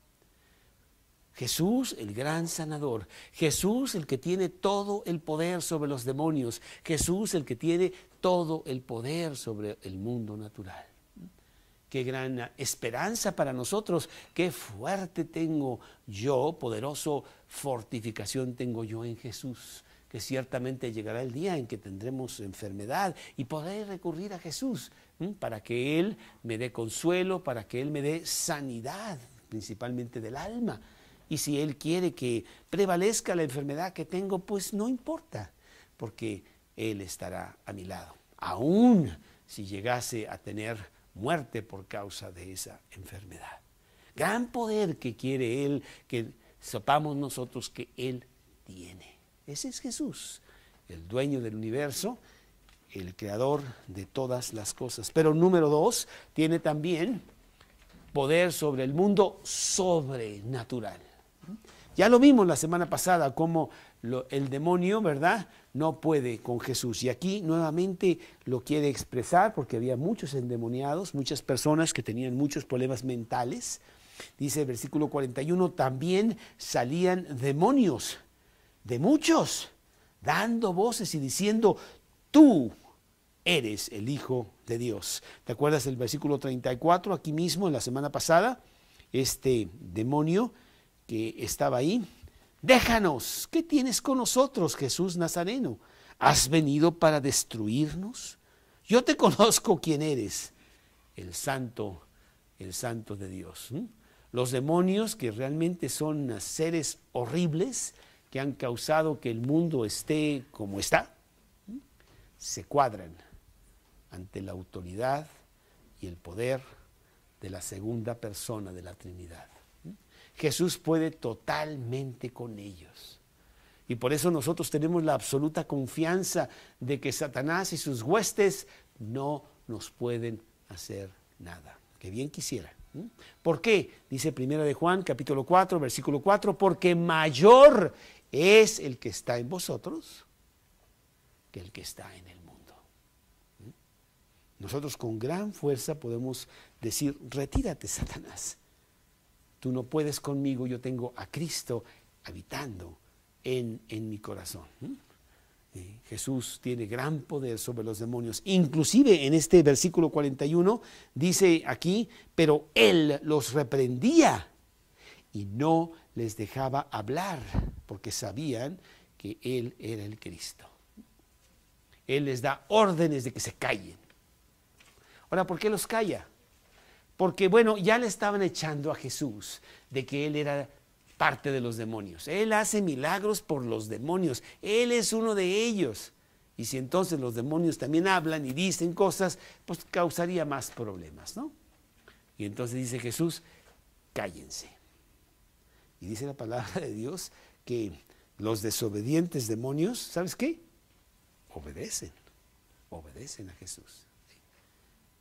Jesús, el gran sanador. Jesús, el que tiene todo el poder sobre los demonios. Jesús, el que tiene todo el poder sobre el mundo natural. Qué gran esperanza para nosotros, qué fuerte tengo yo, poderoso fortificación tengo yo en Jesús, que ciertamente llegará el día en que tendremos enfermedad y podré recurrir a Jesús para que Él me dé consuelo, para que Él me dé sanidad, principalmente del alma. Y si Él quiere que prevalezca la enfermedad que tengo, pues no importa, porque Él estará a mi lado, aún si llegase a tener muerte por causa de esa enfermedad. Gran poder que quiere Él, que sepamos nosotros que Él tiene. Ese es Jesús, el dueño del universo, el creador de todas las cosas. Pero número 2, tiene también poder sobre el mundo sobrenatural. Ya lo vimos la semana pasada, cómo el demonio, ¿verdad?, no puede con Jesús. Y aquí nuevamente lo quiere expresar porque había muchos endemoniados, muchas personas que tenían muchos problemas mentales. Dice el versículo 41, también salían demonios de muchos, dando voces y diciendo, tú eres el Hijo de Dios. ¿Te acuerdas del versículo 34, aquí mismo en la semana pasada? Este demonio que estaba ahí, déjanos, ¿qué tienes con nosotros, Jesús Nazareno? ¿Has venido para destruirnos? Yo te conozco quién eres, el santo de Dios. Los demonios, que realmente son seres horribles, que han causado que el mundo esté como está, se cuadran ante la autoridad y el poder de la segunda persona de la Trinidad. Jesús puede totalmente con ellos. Y por eso nosotros tenemos la absoluta confianza de que Satanás y sus huestes no nos pueden hacer nada. Que bien quisiera. ¿Por qué? Dice 1 de Juan, capítulo 4, versículo 4, porque mayor es el que está en vosotros que el que está en el mundo. Nosotros con gran fuerza podemos decir, retírate, Satanás. Tú no puedes conmigo, yo tengo a Cristo habitando en mi corazón. Jesús tiene gran poder sobre los demonios. Inclusive en este versículo 41 dice aquí, pero Él los reprendía y no les dejaba hablar, porque sabían que Él era el Cristo. Él les da órdenes de que se callen. Ahora, ¿por qué los calla? Porque, bueno, ya le estaban echando a Jesús de que Él era parte de los demonios. Él hace milagros por los demonios. Él es uno de ellos. Y si entonces los demonios también hablan y dicen cosas, pues causaría más problemas, ¿no? Y entonces dice Jesús, cállense. Y dice la palabra de Dios que los desobedientes demonios, ¿sabes qué? Obedecen a Jesús.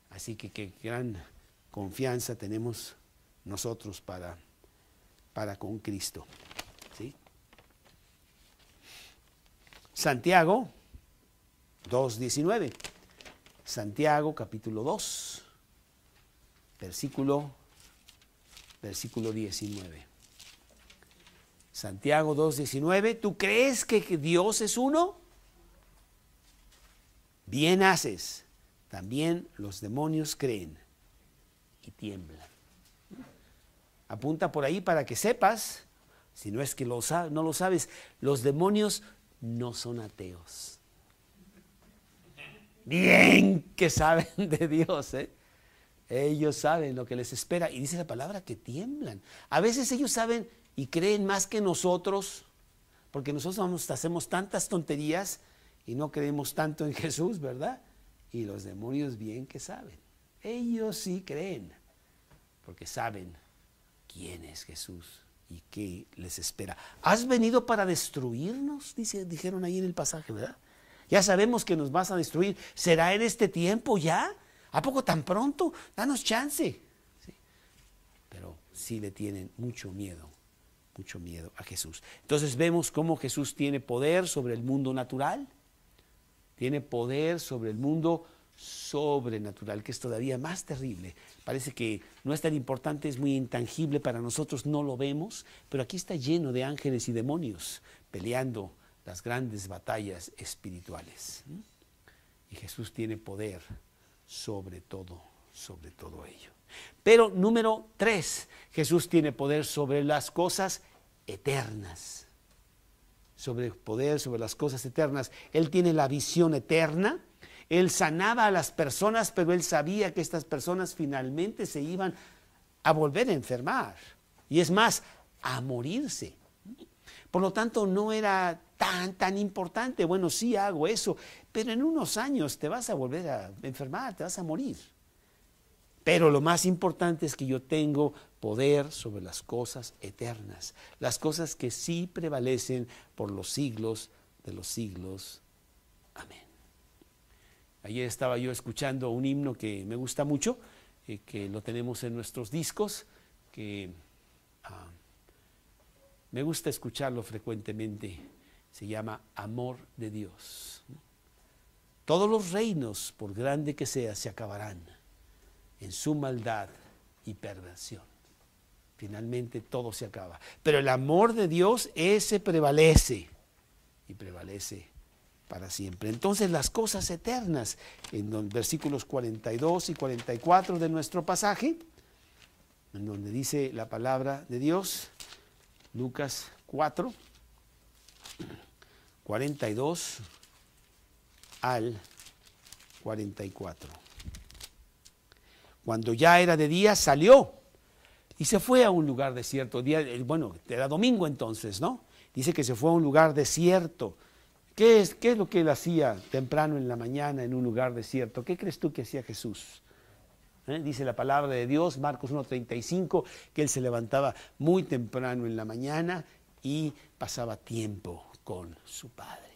Así que qué gran confianza tenemos nosotros para con Cristo. ¿Sí? Santiago 2:19. Santiago capítulo 2, versículo 19. Santiago 2:19. ¿Tú crees que Dios es uno? Bien haces. También los demonios creen y tiemblan. Apunta por ahí para que sepas, si no es que no lo sabes, los demonios no son ateos. Bien que saben de Dios, ¿eh? Ellos saben lo que les espera. Y dice la palabra que tiemblan. A veces ellos saben y creen más que nosotros, porque nosotros hacemos tantas tonterías y no creemos tanto en Jesús, ¿verdad? Y los demonios bien que saben. Ellos sí creen, porque saben quién es Jesús y qué les espera. ¿Has venido para destruirnos? Dijeron ahí en el pasaje, ¿verdad? Ya sabemos que nos vas a destruir. ¿Será en este tiempo ya? ¿A poco tan pronto? Danos chance. ¿Sí? Pero sí le tienen mucho miedo a Jesús. Entonces vemos cómo Jesús tiene poder sobre el mundo natural, tiene poder sobre el mundo sobrenatural, que es todavía más terrible. Parece que no es tan importante, es muy intangible para nosotros, no lo vemos, pero aquí está lleno de ángeles y demonios peleando las grandes batallas espirituales. Y Jesús tiene poder sobre todo ello. Pero número 3, Jesús tiene poder sobre las cosas eternas. Poder sobre las cosas eternas. Él tiene la visión eterna. Él sanaba a las personas, pero él sabía que estas personas finalmente se iban a volver a enfermar. Y es más, a morirse. Por lo tanto, no era tan importante. Bueno, sí hago eso, pero en unos años te vas a volver a enfermar, te vas a morir. Pero lo más importante es que yo tengo poder sobre las cosas eternas, las cosas que sí prevalecen por los siglos de los siglos. Amén. Ayer estaba yo escuchando un himno que me gusta mucho, que lo tenemos en nuestros discos, que me gusta escucharlo frecuentemente. Se llama Amor de Dios. Todos los reinos, por grande que sea, se acabarán en su maldad y perversión. Finalmente todo se acaba. Pero el amor de Dios, ese prevalece y prevalece para siempre. Entonces las cosas eternas, en los versículos 42 y 44 de nuestro pasaje, en donde dice la palabra de Dios, Lucas 4, 42 al 44. Cuando ya era de día, salió y se fue a un lugar desierto. Bueno, era domingo entonces, ¿no? Dice que se fue a un lugar desierto. ¿Qué es lo que él hacía temprano en la mañana en un lugar desierto? ¿Qué crees tú que hacía Jesús? Dice la palabra de Dios, Marcos 1:35, que él se levantaba muy temprano en la mañana y pasaba tiempo con su Padre,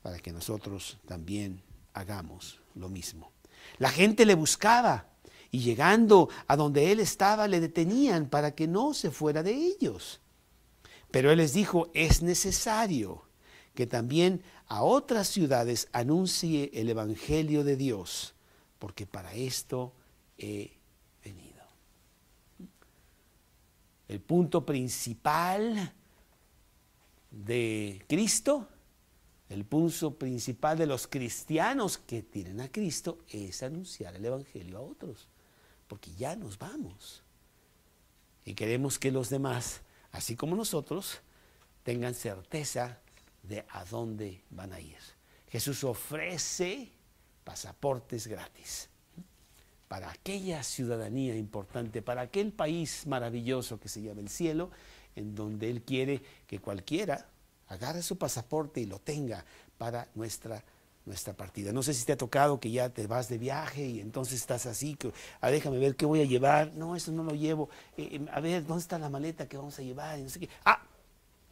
para que nosotros también hagamos lo mismo. La gente le buscaba y llegando a donde él estaba le detenían para que no se fuera de ellos. Pero él les dijo, es necesario que también a otras ciudades anuncie el evangelio de Dios, porque para esto he venido. El punto principal de Cristo, el punto principal de los cristianos que tienen a Cristo es anunciar el evangelio a otros, porque ya nos vamos. Y queremos que los demás, así como nosotros, tengan certeza de a dónde van a ir. Jesús ofrece pasaportes gratis para aquella ciudadanía importante, para aquel país maravilloso que se llama el cielo, en donde Él quiere que cualquiera agarre su pasaporte y lo tenga para nuestra partida. No sé si te ha tocado que ya te vas de viaje y entonces estás así, déjame ver qué voy a llevar. No, eso no lo llevo. A ver, ¿dónde está la maleta que vamos a llevar? Y no sé qué.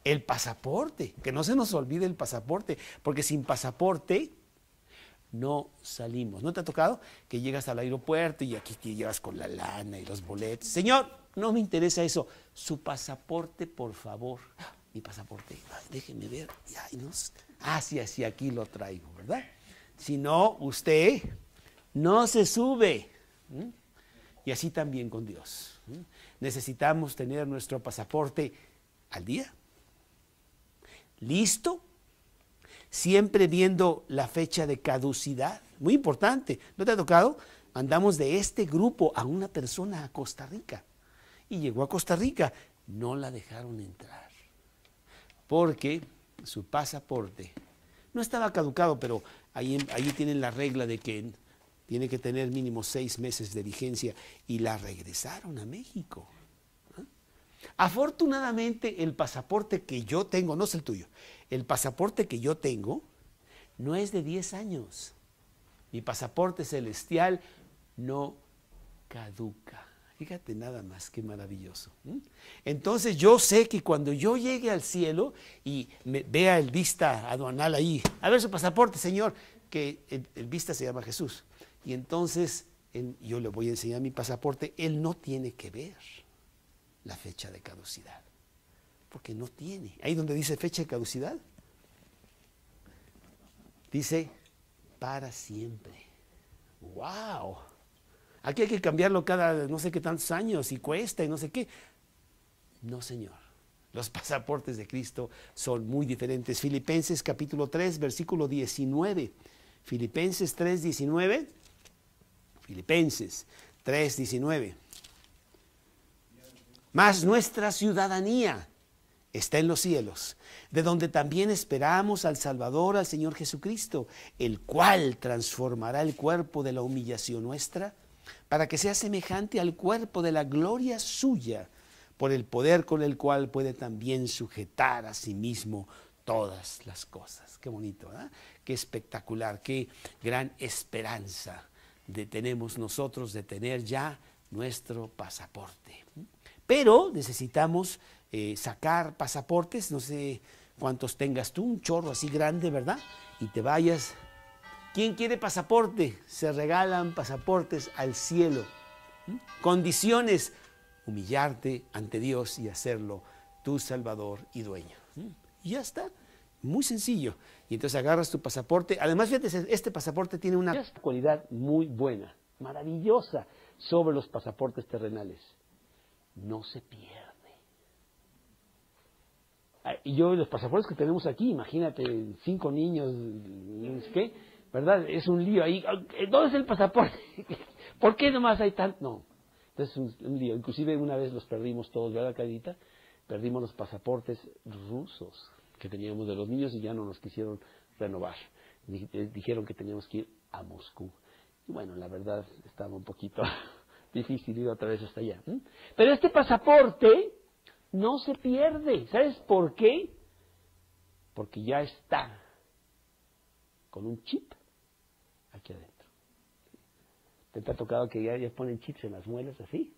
El pasaporte, que no se nos olvide el pasaporte, porque sin pasaporte no salimos. ¿No te ha tocado que llegas al aeropuerto y aquí te llevas con la lana y los boletos? Señor, no me interesa eso. Su pasaporte, por favor. Mi pasaporte, déjeme ver. Sí, aquí lo traigo, ¿verdad? Si no, usted no se sube. Y así también con Dios. Necesitamos tener nuestro pasaporte al día, listo, siempre viendo la fecha de caducidad. Muy importante. ¿No te ha tocado? Mandamos de este grupo a una persona a Costa Rica. Y llegó a Costa Rica. No la dejaron entrar, porque su pasaporte no estaba caducado, pero ahí tienen la regla de que tiene que tener mínimo 6 meses de vigencia, y la regresaron a México. Afortunadamente, el pasaporte que yo tengo, no es el tuyo, el pasaporte que yo tengo no es de 10 años. Mi pasaporte celestial no caduca. Fíjate nada más, qué maravilloso. Entonces yo sé que cuando yo llegue al cielo y me vea el vista aduanal ahí, a ver su pasaporte, señor, que el vista se llama Jesús. Y entonces yo le voy a enseñar mi pasaporte, él no tiene que ver la fecha de caducidad, porque no tiene. Ahí donde dice fecha de caducidad, dice para siempre. ¡Wow! Aquí hay que cambiarlo cada no sé qué tantos años y cuesta y no sé qué. No, señor. Los pasaportes de Cristo son muy diferentes. Filipenses capítulo 3, versículo 19. Filipenses 3, 19. Filipenses 3, 19. Mas nuestra ciudadanía está en los cielos, de donde también esperamos al Salvador, al Señor Jesucristo, el cual transformará el cuerpo de la humillación nuestra, para que sea semejante al cuerpo de la gloria suya, por el poder con el cual puede también sujetar a sí mismo todas las cosas. Qué bonito, ¿verdad? Qué espectacular, qué gran esperanza tenemos nosotros de tener ya nuestro pasaporte. Pero necesitamos sacar pasaportes, no sé cuántos tengas tú, un chorro así grande, ¿verdad? Y te vayas. ¿Quién quiere pasaporte? Se regalan pasaportes al cielo. Condiciones: humillarte ante Dios y hacerlo tu Salvador y dueño. Y ya está, muy sencillo. Y entonces agarras tu pasaporte. Además, fíjate, este pasaporte tiene una cualidad muy buena, maravillosa, sobre los pasaportes terrenales. No se pierde. Y yo, los pasaportes que tenemos aquí, imagínate, 5 niños, ¿qué? ¿Verdad? Es un lío ahí. ¿Dónde es el pasaporte? ¿Por qué nomás hay tanto? No. Entonces es un lío. Inclusive una vez los perdimos todos, ¿verdad, Carita? Perdimos los pasaportes rusos que teníamos de los niños y ya no nos quisieron renovar. Dijeron que teníamos que ir a Moscú. Y bueno, la verdad estaba un poquito difícil ir otra vez hasta allá. Pero este pasaporte no se pierde. ¿Sabes por qué? Porque ya está con un chip aquí adentro. ¿Te ha tocado que ya ponen chips en las muelas así?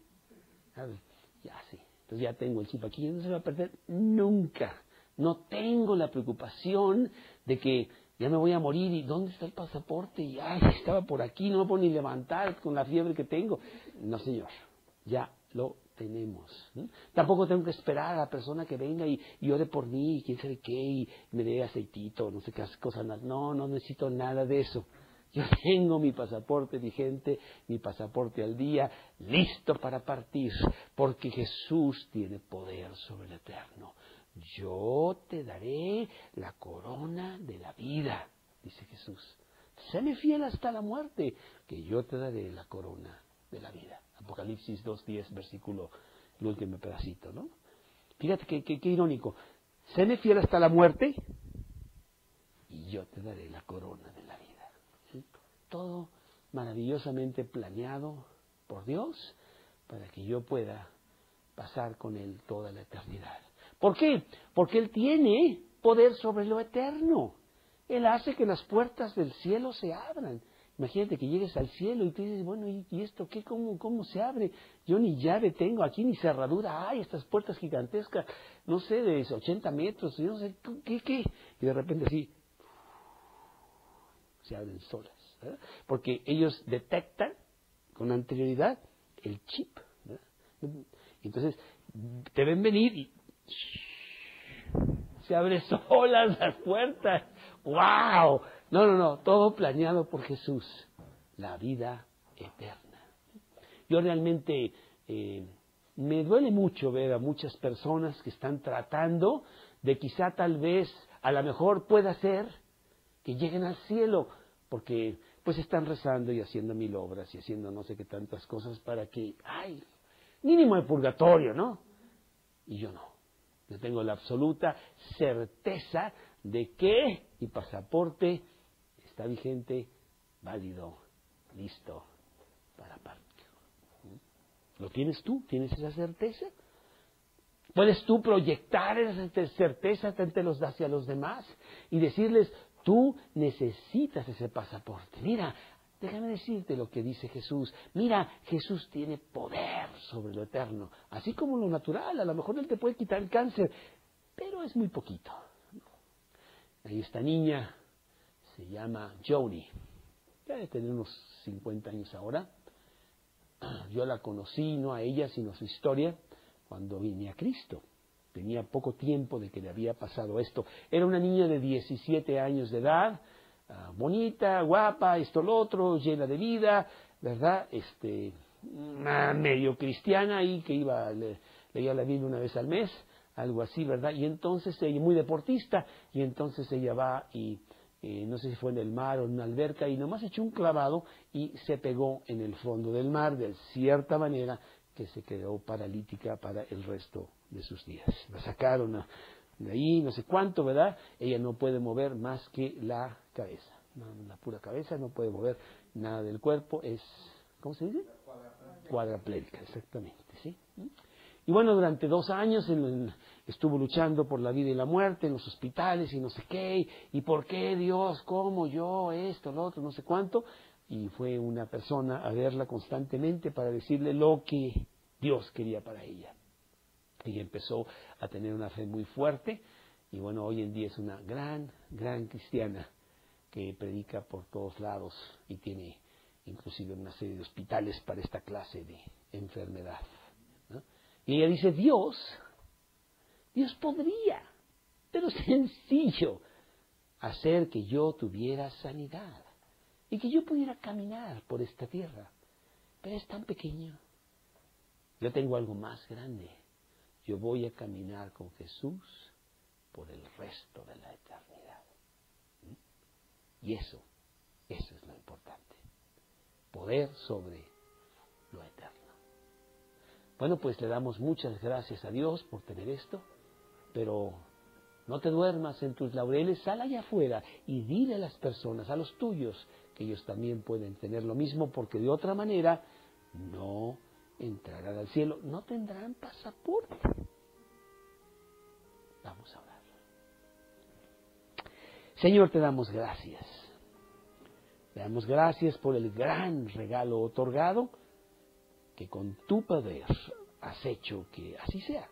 ¿Sabes? Ya sí. Entonces ya tengo el chip aquí y no se va a perder nunca. No tengo la preocupación de que ya me voy a morir y ¿dónde está el pasaporte? Y ay, estaba por aquí, no me puedo ni levantar con la fiebre que tengo. No, señor, ya lo tenemos. Tampoco tengo que esperar a la persona que venga y ore por mí, y quién sabe qué, y me dé aceitito, no sé qué cosas. No necesito nada de eso. Yo tengo mi pasaporte vigente, mi pasaporte al día, listo para partir, porque Jesús tiene poder sobre el eterno. Yo te daré la corona de la vida, dice Jesús. Séme fiel hasta la muerte, que yo te daré la corona de la vida. Apocalipsis 2:10, versículo, el último pedacito, ¿no? Fíjate qué irónico. Séme fiel hasta la muerte y yo te daré la corona de la vida. ¿Sí? Todo maravillosamente planeado por Dios para que yo pueda pasar con Él toda la eternidad. ¿Por qué? Porque Él tiene poder sobre lo eterno. Él hace que las puertas del cielo se abran. Imagínate que llegues al cielo y tú dices, bueno, ¿y esto qué? ¿Cómo se abre? Yo ni llave tengo aquí, ni cerradura. ¡Ay, estas puertas gigantescas! No sé, de 80 metros, yo no sé, ¿qué? Y de repente así, se abren solas. ¿Verdad? Porque ellos detectan con anterioridad el chip. ¿Verdad? Entonces, te ven venir y se abren solas las puertas. ¡Wow! No, todo planeado por Jesús. La vida eterna. Yo realmente me duele mucho ver a muchas personas que están tratando de quizá tal vez, a lo mejor pueda ser que lleguen al cielo, porque pues están rezando y haciendo 1000 obras y haciendo no sé qué tantas cosas para que, mínimo el purgatorio, ¿no? Y yo no. Yo tengo la absoluta certeza de que mi pasaporte está vigente, válido, listo para partir. ¿Lo tienes tú? ¿Tienes esa certeza? ¿Puedes tú proyectar esa certeza hacia los demás y decirles, tú necesitas ese pasaporte? Mira, déjame decirte lo que dice Jesús. Mira, Jesús tiene poder sobre lo eterno, así como lo natural. A lo mejor Él te puede quitar el cáncer, pero es muy poquito. Ahí esta niña se llama Joni, ya debe tener unos 50 años ahora. Yo la conocí, no a ella, sino a su historia, cuando vine a Cristo. Tenía poco tiempo de que le había pasado esto. Era una niña de 17 años de edad, bonita, guapa, esto, lo otro, llena de vida, ¿verdad? Medio cristiana y que leía la Biblia una vez al mes, algo así, ¿verdad? Y entonces ella, muy deportista, y entonces ella va y no sé si fue en el mar o en una alberca, y nomás echó un clavado y se pegó en el fondo del mar, de cierta manera que se quedó paralítica para el resto de sus días. La sacaron de ahí, no sé cuánto, ¿verdad? Ella no puede mover más que la cabeza, la pura cabeza, no puede mover nada del cuerpo, es, ¿cómo se dice? Cuadraplégica, exactamente, ¿sí? Y bueno, durante 2 años estuvo luchando por la vida y la muerte en los hospitales y no sé qué, y por qué Dios, cómo yo, esto, lo otro, no sé cuánto, y fue una persona a verla constantemente para decirle lo que Dios quería para ella. Ella empezó a tener una fe muy fuerte, y bueno, hoy en día es una gran cristiana que predica por todos lados y tiene inclusive una serie de hospitales para esta clase de enfermedad, ¿no? Y ella dice, Dios podría, pero sencillo, hacer que yo tuviera sanidad y que yo pudiera caminar por esta tierra, pero es tan pequeño. Yo tengo algo más grande. Yo voy a caminar con Jesús por el resto de la eternidad. Y eso es lo importante. Poder sobre lo eterno. Bueno, pues le damos muchas gracias a Dios por tener esto, pero no te duermas en tus laureles, sal allá afuera y dile a las personas, a los tuyos, que ellos también pueden tener lo mismo, porque de otra manera no entrarán al cielo, no tendrán pasaporte. Vamos a orar. Señor, te damos gracias. Te damos gracias por el gran regalo otorgado, que con tu poder has hecho que así sea.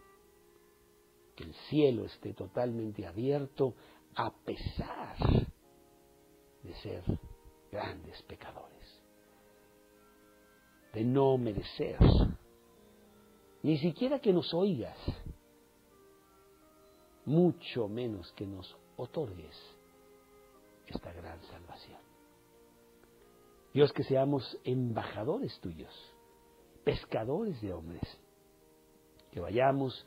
Que el cielo esté totalmente abierto a pesar de ser grandes pecadores, de no merecer, ni siquiera que nos oigas, mucho menos que nos otorgues esta gran salvación. Dios, que seamos embajadores tuyos, pescadores de hombres, que vayamos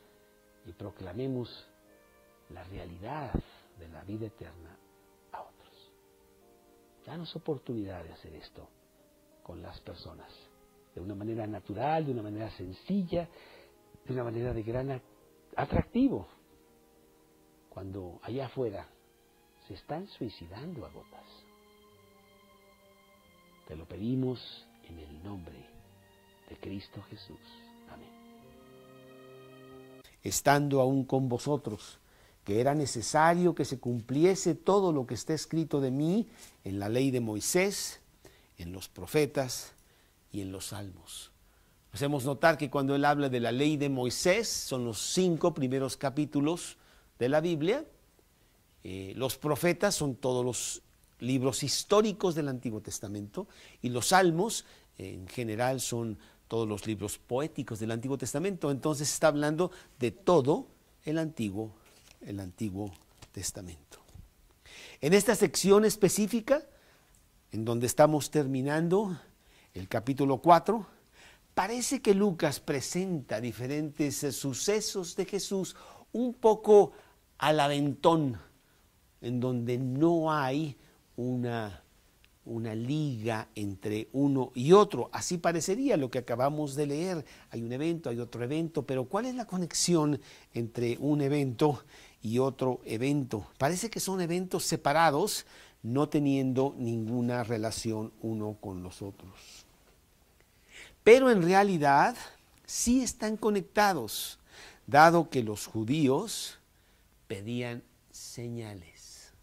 y proclamemos la realidad de la vida eterna a otros. Danos oportunidad de hacer esto con las personas, de una manera natural, de una manera sencilla, de una manera de gran atractivo, cuando allá afuera se están suicidando a gotas. Te lo pedimos en el nombre de Cristo Jesús. Amén. Estando aún con vosotros, que era necesario que se cumpliese todo lo que está escrito de mí en la ley de Moisés, en los profetas y en los salmos. Hacemos notar que cuando él habla de la ley de Moisés, son los 5 primeros capítulos de la Biblia. Los profetas son todos los libros históricos del Antiguo Testamento, y los salmos en general son todos los libros poéticos del Antiguo Testamento. Entonces está hablando de todo el Antiguo Testamento. En esta sección específica, en donde estamos terminando el capítulo 4, parece que Lucas presenta diferentes sucesos de Jesús un poco al aventón, en donde no hay una liga entre uno y otro. Así parecería lo que acabamos de leer. Hay un evento, hay otro evento, pero ¿cuál es la conexión entre un evento y otro evento? Parece que son eventos separados, no teniendo ninguna relación uno con los otros. Pero en realidad sí están conectados, dado que los judíos pedían señales.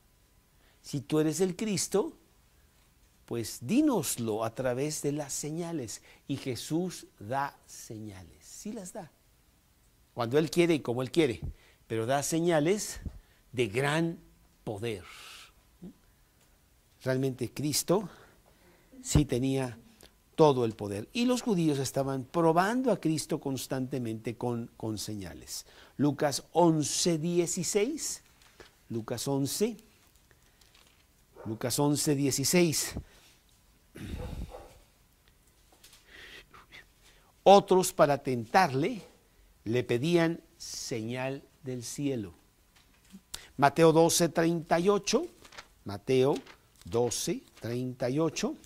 Si tú eres el Cristo, pues dínoslo a través de las señales. Y Jesús da señales, sí las da, cuando Él quiere y como Él quiere, pero da señales de gran poder. Realmente Cristo sí tenía todo el poder. Y los judíos estaban probando a Cristo constantemente con señales. Lucas 11:16. Lucas 11:16. Otros, para tentarle, le pedían señal del cielo. Mateo 12:38. Mateo 12:38.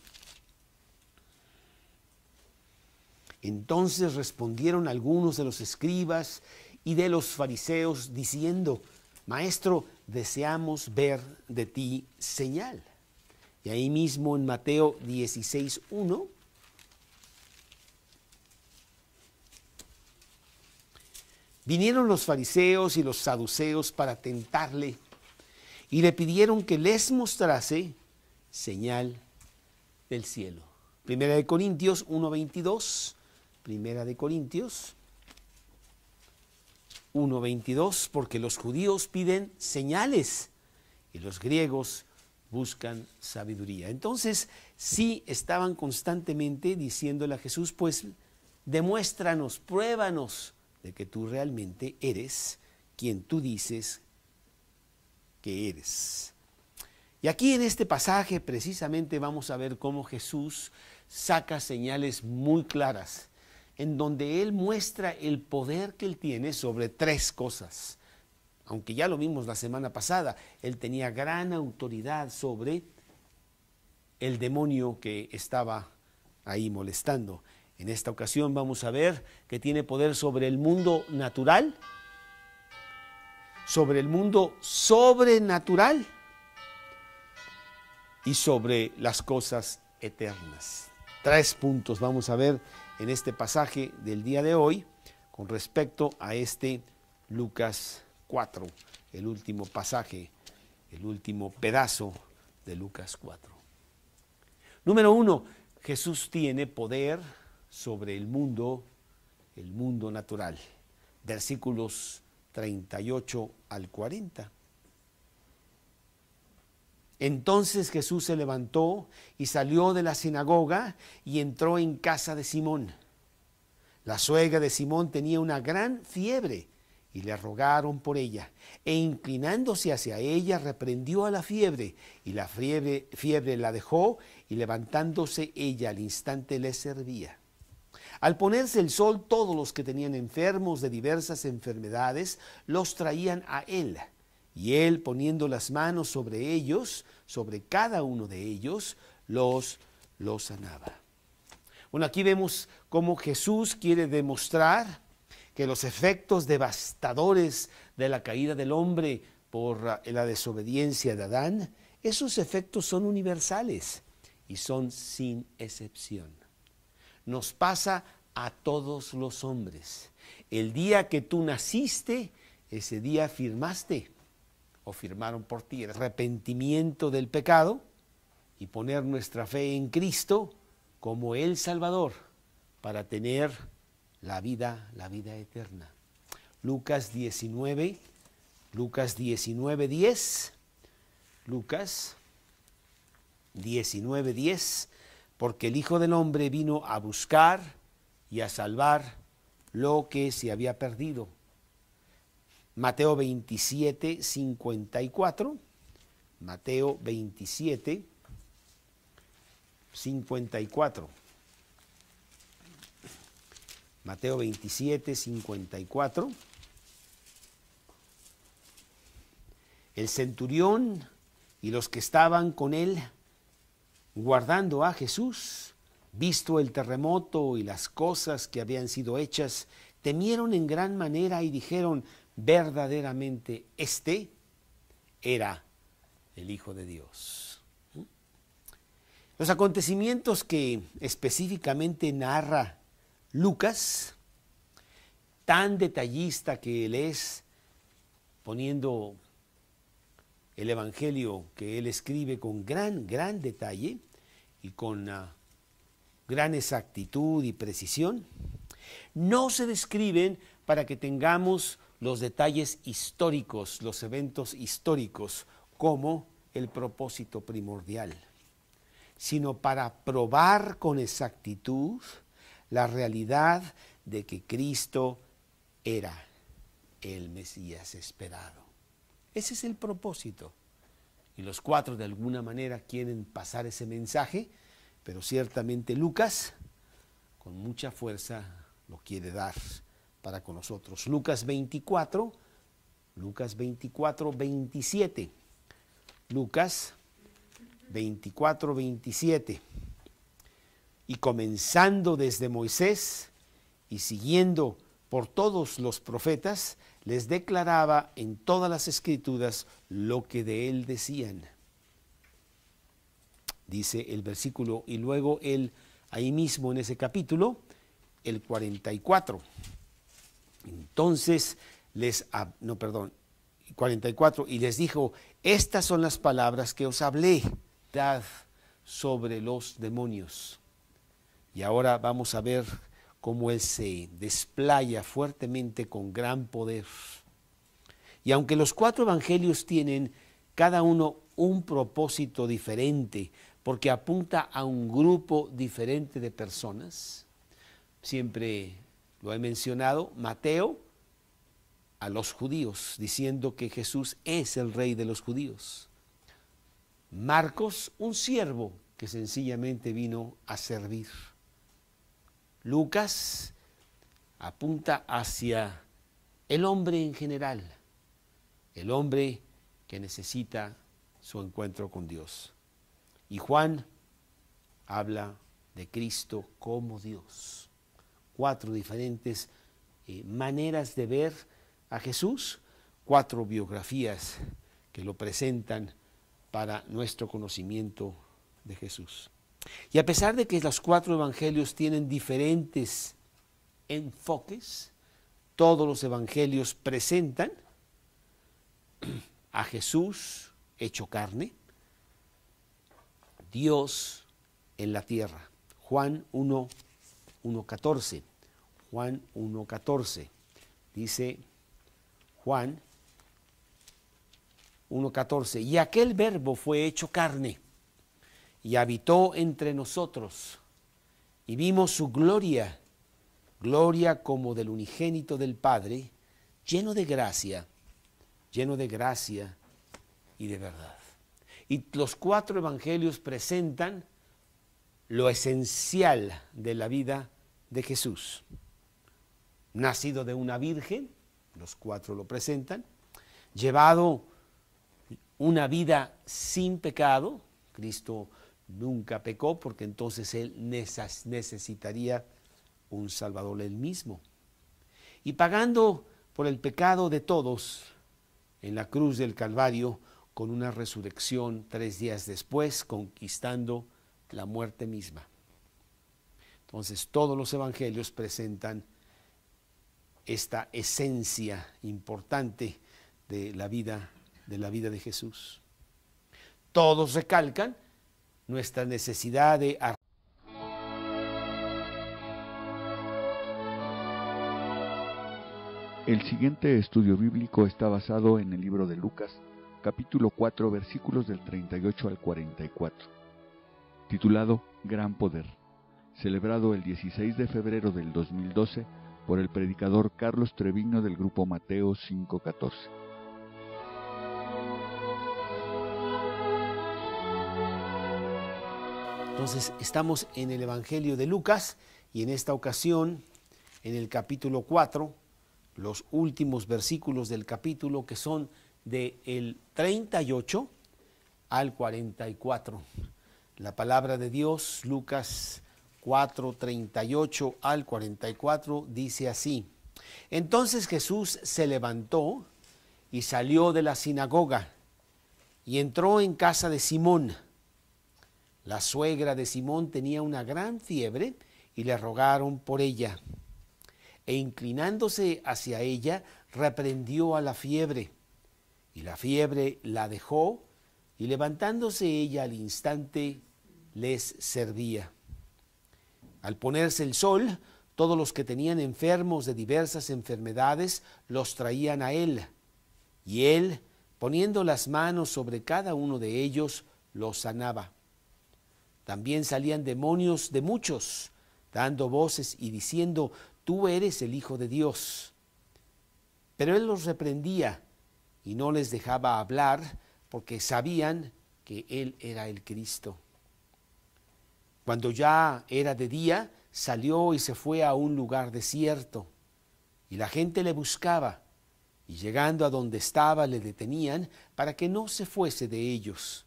Entonces respondieron algunos de los escribas y de los fariseos diciendo: Maestro, deseamos ver de ti señal. Y ahí mismo en Mateo 16:1, vinieron los fariseos y los saduceos para tentarle y le pidieron que les mostrase señal del cielo. Primera de Corintios 1:22. Primera de Corintios 1:22, porque los judíos piden señales y los griegos buscan sabiduría. Entonces, sí estaban constantemente diciéndole a Jesús, pues demuéstranos, pruébanos de que tú realmente eres quien tú dices que eres. Y aquí en este pasaje precisamente vamos a ver cómo Jesús saca señales muy claras, en donde Él muestra el poder que Él tiene sobre tres cosas. Aunque ya lo vimos la semana pasada, Él tenía gran autoridad sobre el demonio que estaba ahí molestando. En esta ocasión vamos a ver que tiene poder sobre el mundo natural, sobre el mundo sobrenatural y sobre las cosas eternas. 3 puntos vamos a ver en este pasaje del día de hoy con respecto a este Lucas 4, el último pasaje, el último pedazo de Lucas 4. Número 1, Jesús tiene poder sobre el mundo natural. Versículos 38 al 40. Entonces Jesús se levantó y salió de la sinagoga y entró en casa de Simón. La suegra de Simón tenía una gran fiebre y le rogaron por ella. E inclinándose hacia ella, reprendió a la fiebre, y la fiebre la dejó, y levantándose ella al instante le servía. Al ponerse el sol, todos los que tenían enfermos de diversas enfermedades los traían a él. Y él, poniendo las manos sobre ellos, sobre cada uno de ellos, los sanaba. Bueno, aquí vemos cómo Jesús quiere demostrar que los efectos devastadores de la caída del hombre por la desobediencia de Adán, esos efectos son universales y son sin excepción. Nos pasa a todos los hombres. El día que tú naciste, ese día firmaste, o firmaron por ti, el arrepentimiento del pecado y poner nuestra fe en Cristo como el Salvador para tener la vida eterna. Lucas 19:10. Lucas 19:10, porque el Hijo del Hombre vino a buscar y a salvar lo que se había perdido. Mateo 27:54. Mateo 27:54. Mateo 27:54. El centurión y los que estaban con él guardando a Jesús, visto el terremoto y las cosas que habían sido hechas, temieron en gran manera y dijeron: verdaderamente este era el Hijo de Dios. Los acontecimientos que específicamente narra Lucas, tan detallista que él es, poniendo el evangelio que él escribe con gran detalle, y con gran exactitud y precisión, no se describen para que tengamos los detalles históricos, los eventos históricos, como el propósito primordial, sino para probar con exactitud la realidad de que Cristo era el Mesías esperado. Ese es el propósito. Y los cuatro de alguna manera quieren pasar ese mensaje, pero ciertamente Lucas con mucha fuerza lo quiere dar para con nosotros. Lucas 24, 27. Lucas 24, 27. Y comenzando desde Moisés y siguiendo por todos los profetas, les declaraba en todas las escrituras lo que de él decían. Dice el versículo, y luego él, ahí mismo en ese capítulo, el 44. Entonces 44, y les dijo, estas son las palabras que os hablé, dad sobre los demonios. Y ahora vamos a ver cómo él se desplaya fuertemente con gran poder. Y aunque los cuatro evangelios tienen cada uno un propósito diferente, porque apunta a un grupo diferente de personas, siempre lo he mencionado, Mateo a los judíos, diciendo que Jesús es el rey de los judíos. Marcos, un siervo que sencillamente vino a servir. Lucas apunta hacia el hombre en general, el hombre que necesita su encuentro con Dios. Y Juan habla de Cristo como Dios. Cuatro diferentes maneras de ver a Jesús, cuatro biografías que lo presentan para nuestro conocimiento de Jesús. Y a pesar de que los cuatro evangelios tienen diferentes enfoques, todos los evangelios presentan a Jesús hecho carne, Dios en la tierra. Juan 1:14. Juan 1:14. Dice Juan 1:14. Y aquel verbo fue hecho carne y habitó entre nosotros, y vimos su gloria, gloria como del unigénito del Padre, lleno de gracia y de verdad. Y los cuatro evangelios presentan lo esencial de la vida de Jesús. Nacido de una virgen, los cuatro lo presentan, llevado una vida sin pecado, Cristo nunca pecó porque entonces él necesitaría un Salvador él mismo. Y pagando por el pecado de todos en la cruz del Calvario, con una resurrección 3 días después, conquistando la muerte misma. Entonces todos los evangelios presentan esta esencia importante de la vida de Jesús. Todos recalcan nuestra necesidad de El siguiente estudio bíblico está basado en el libro de Lucas, capítulo 4, versículos del 38 al 44, titulado Gran Poder, celebrado el 16 de febrero del 2012 por el predicador Carlos Treviño del grupo Mateo 5:14. Entonces estamos en el Evangelio de Lucas y en esta ocasión en el capítulo 4, los últimos versículos del capítulo que son del 38 al 44. La palabra de Dios, Lucas 4, 38 al 44, dice así: Entonces Jesús se levantó y salió de la sinagoga y entró en casa de Simón. La suegra de Simón tenía una gran fiebre y le rogaron por ella. E inclinándose hacia ella, reprendió a la fiebre. Y la fiebre la dejó, y levantándose ella al instante, les servía. Al ponerse el sol, todos los que tenían enfermos de diversas enfermedades los traían a él, y él, poniendo las manos sobre cada uno de ellos, los sanaba. También salían demonios de muchos, dando voces y diciendo: tú eres el Hijo de Dios. Pero él los reprendía y no les dejaba hablar, porque sabían que él era el Cristo. Cuando ya era de día, salió y se fue a un lugar desierto, y la gente le buscaba, y llegando a donde estaba le detenían para que no se fuese de ellos.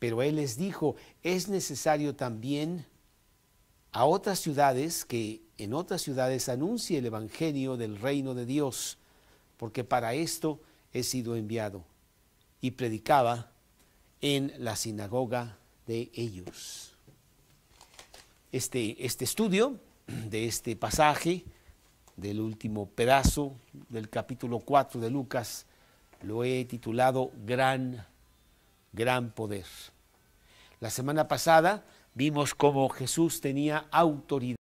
Pero él les dijo: es necesario también a otras ciudades que en otras ciudades anuncie el evangelio del reino de Dios, porque para esto he sido enviado. Y predicaba en la sinagoga de ellos. Este estudio de este pasaje, del último pedazo del capítulo 4 de Lucas, lo he titulado Gran Poder. La semana pasada vimos cómo Jesús tenía autoridad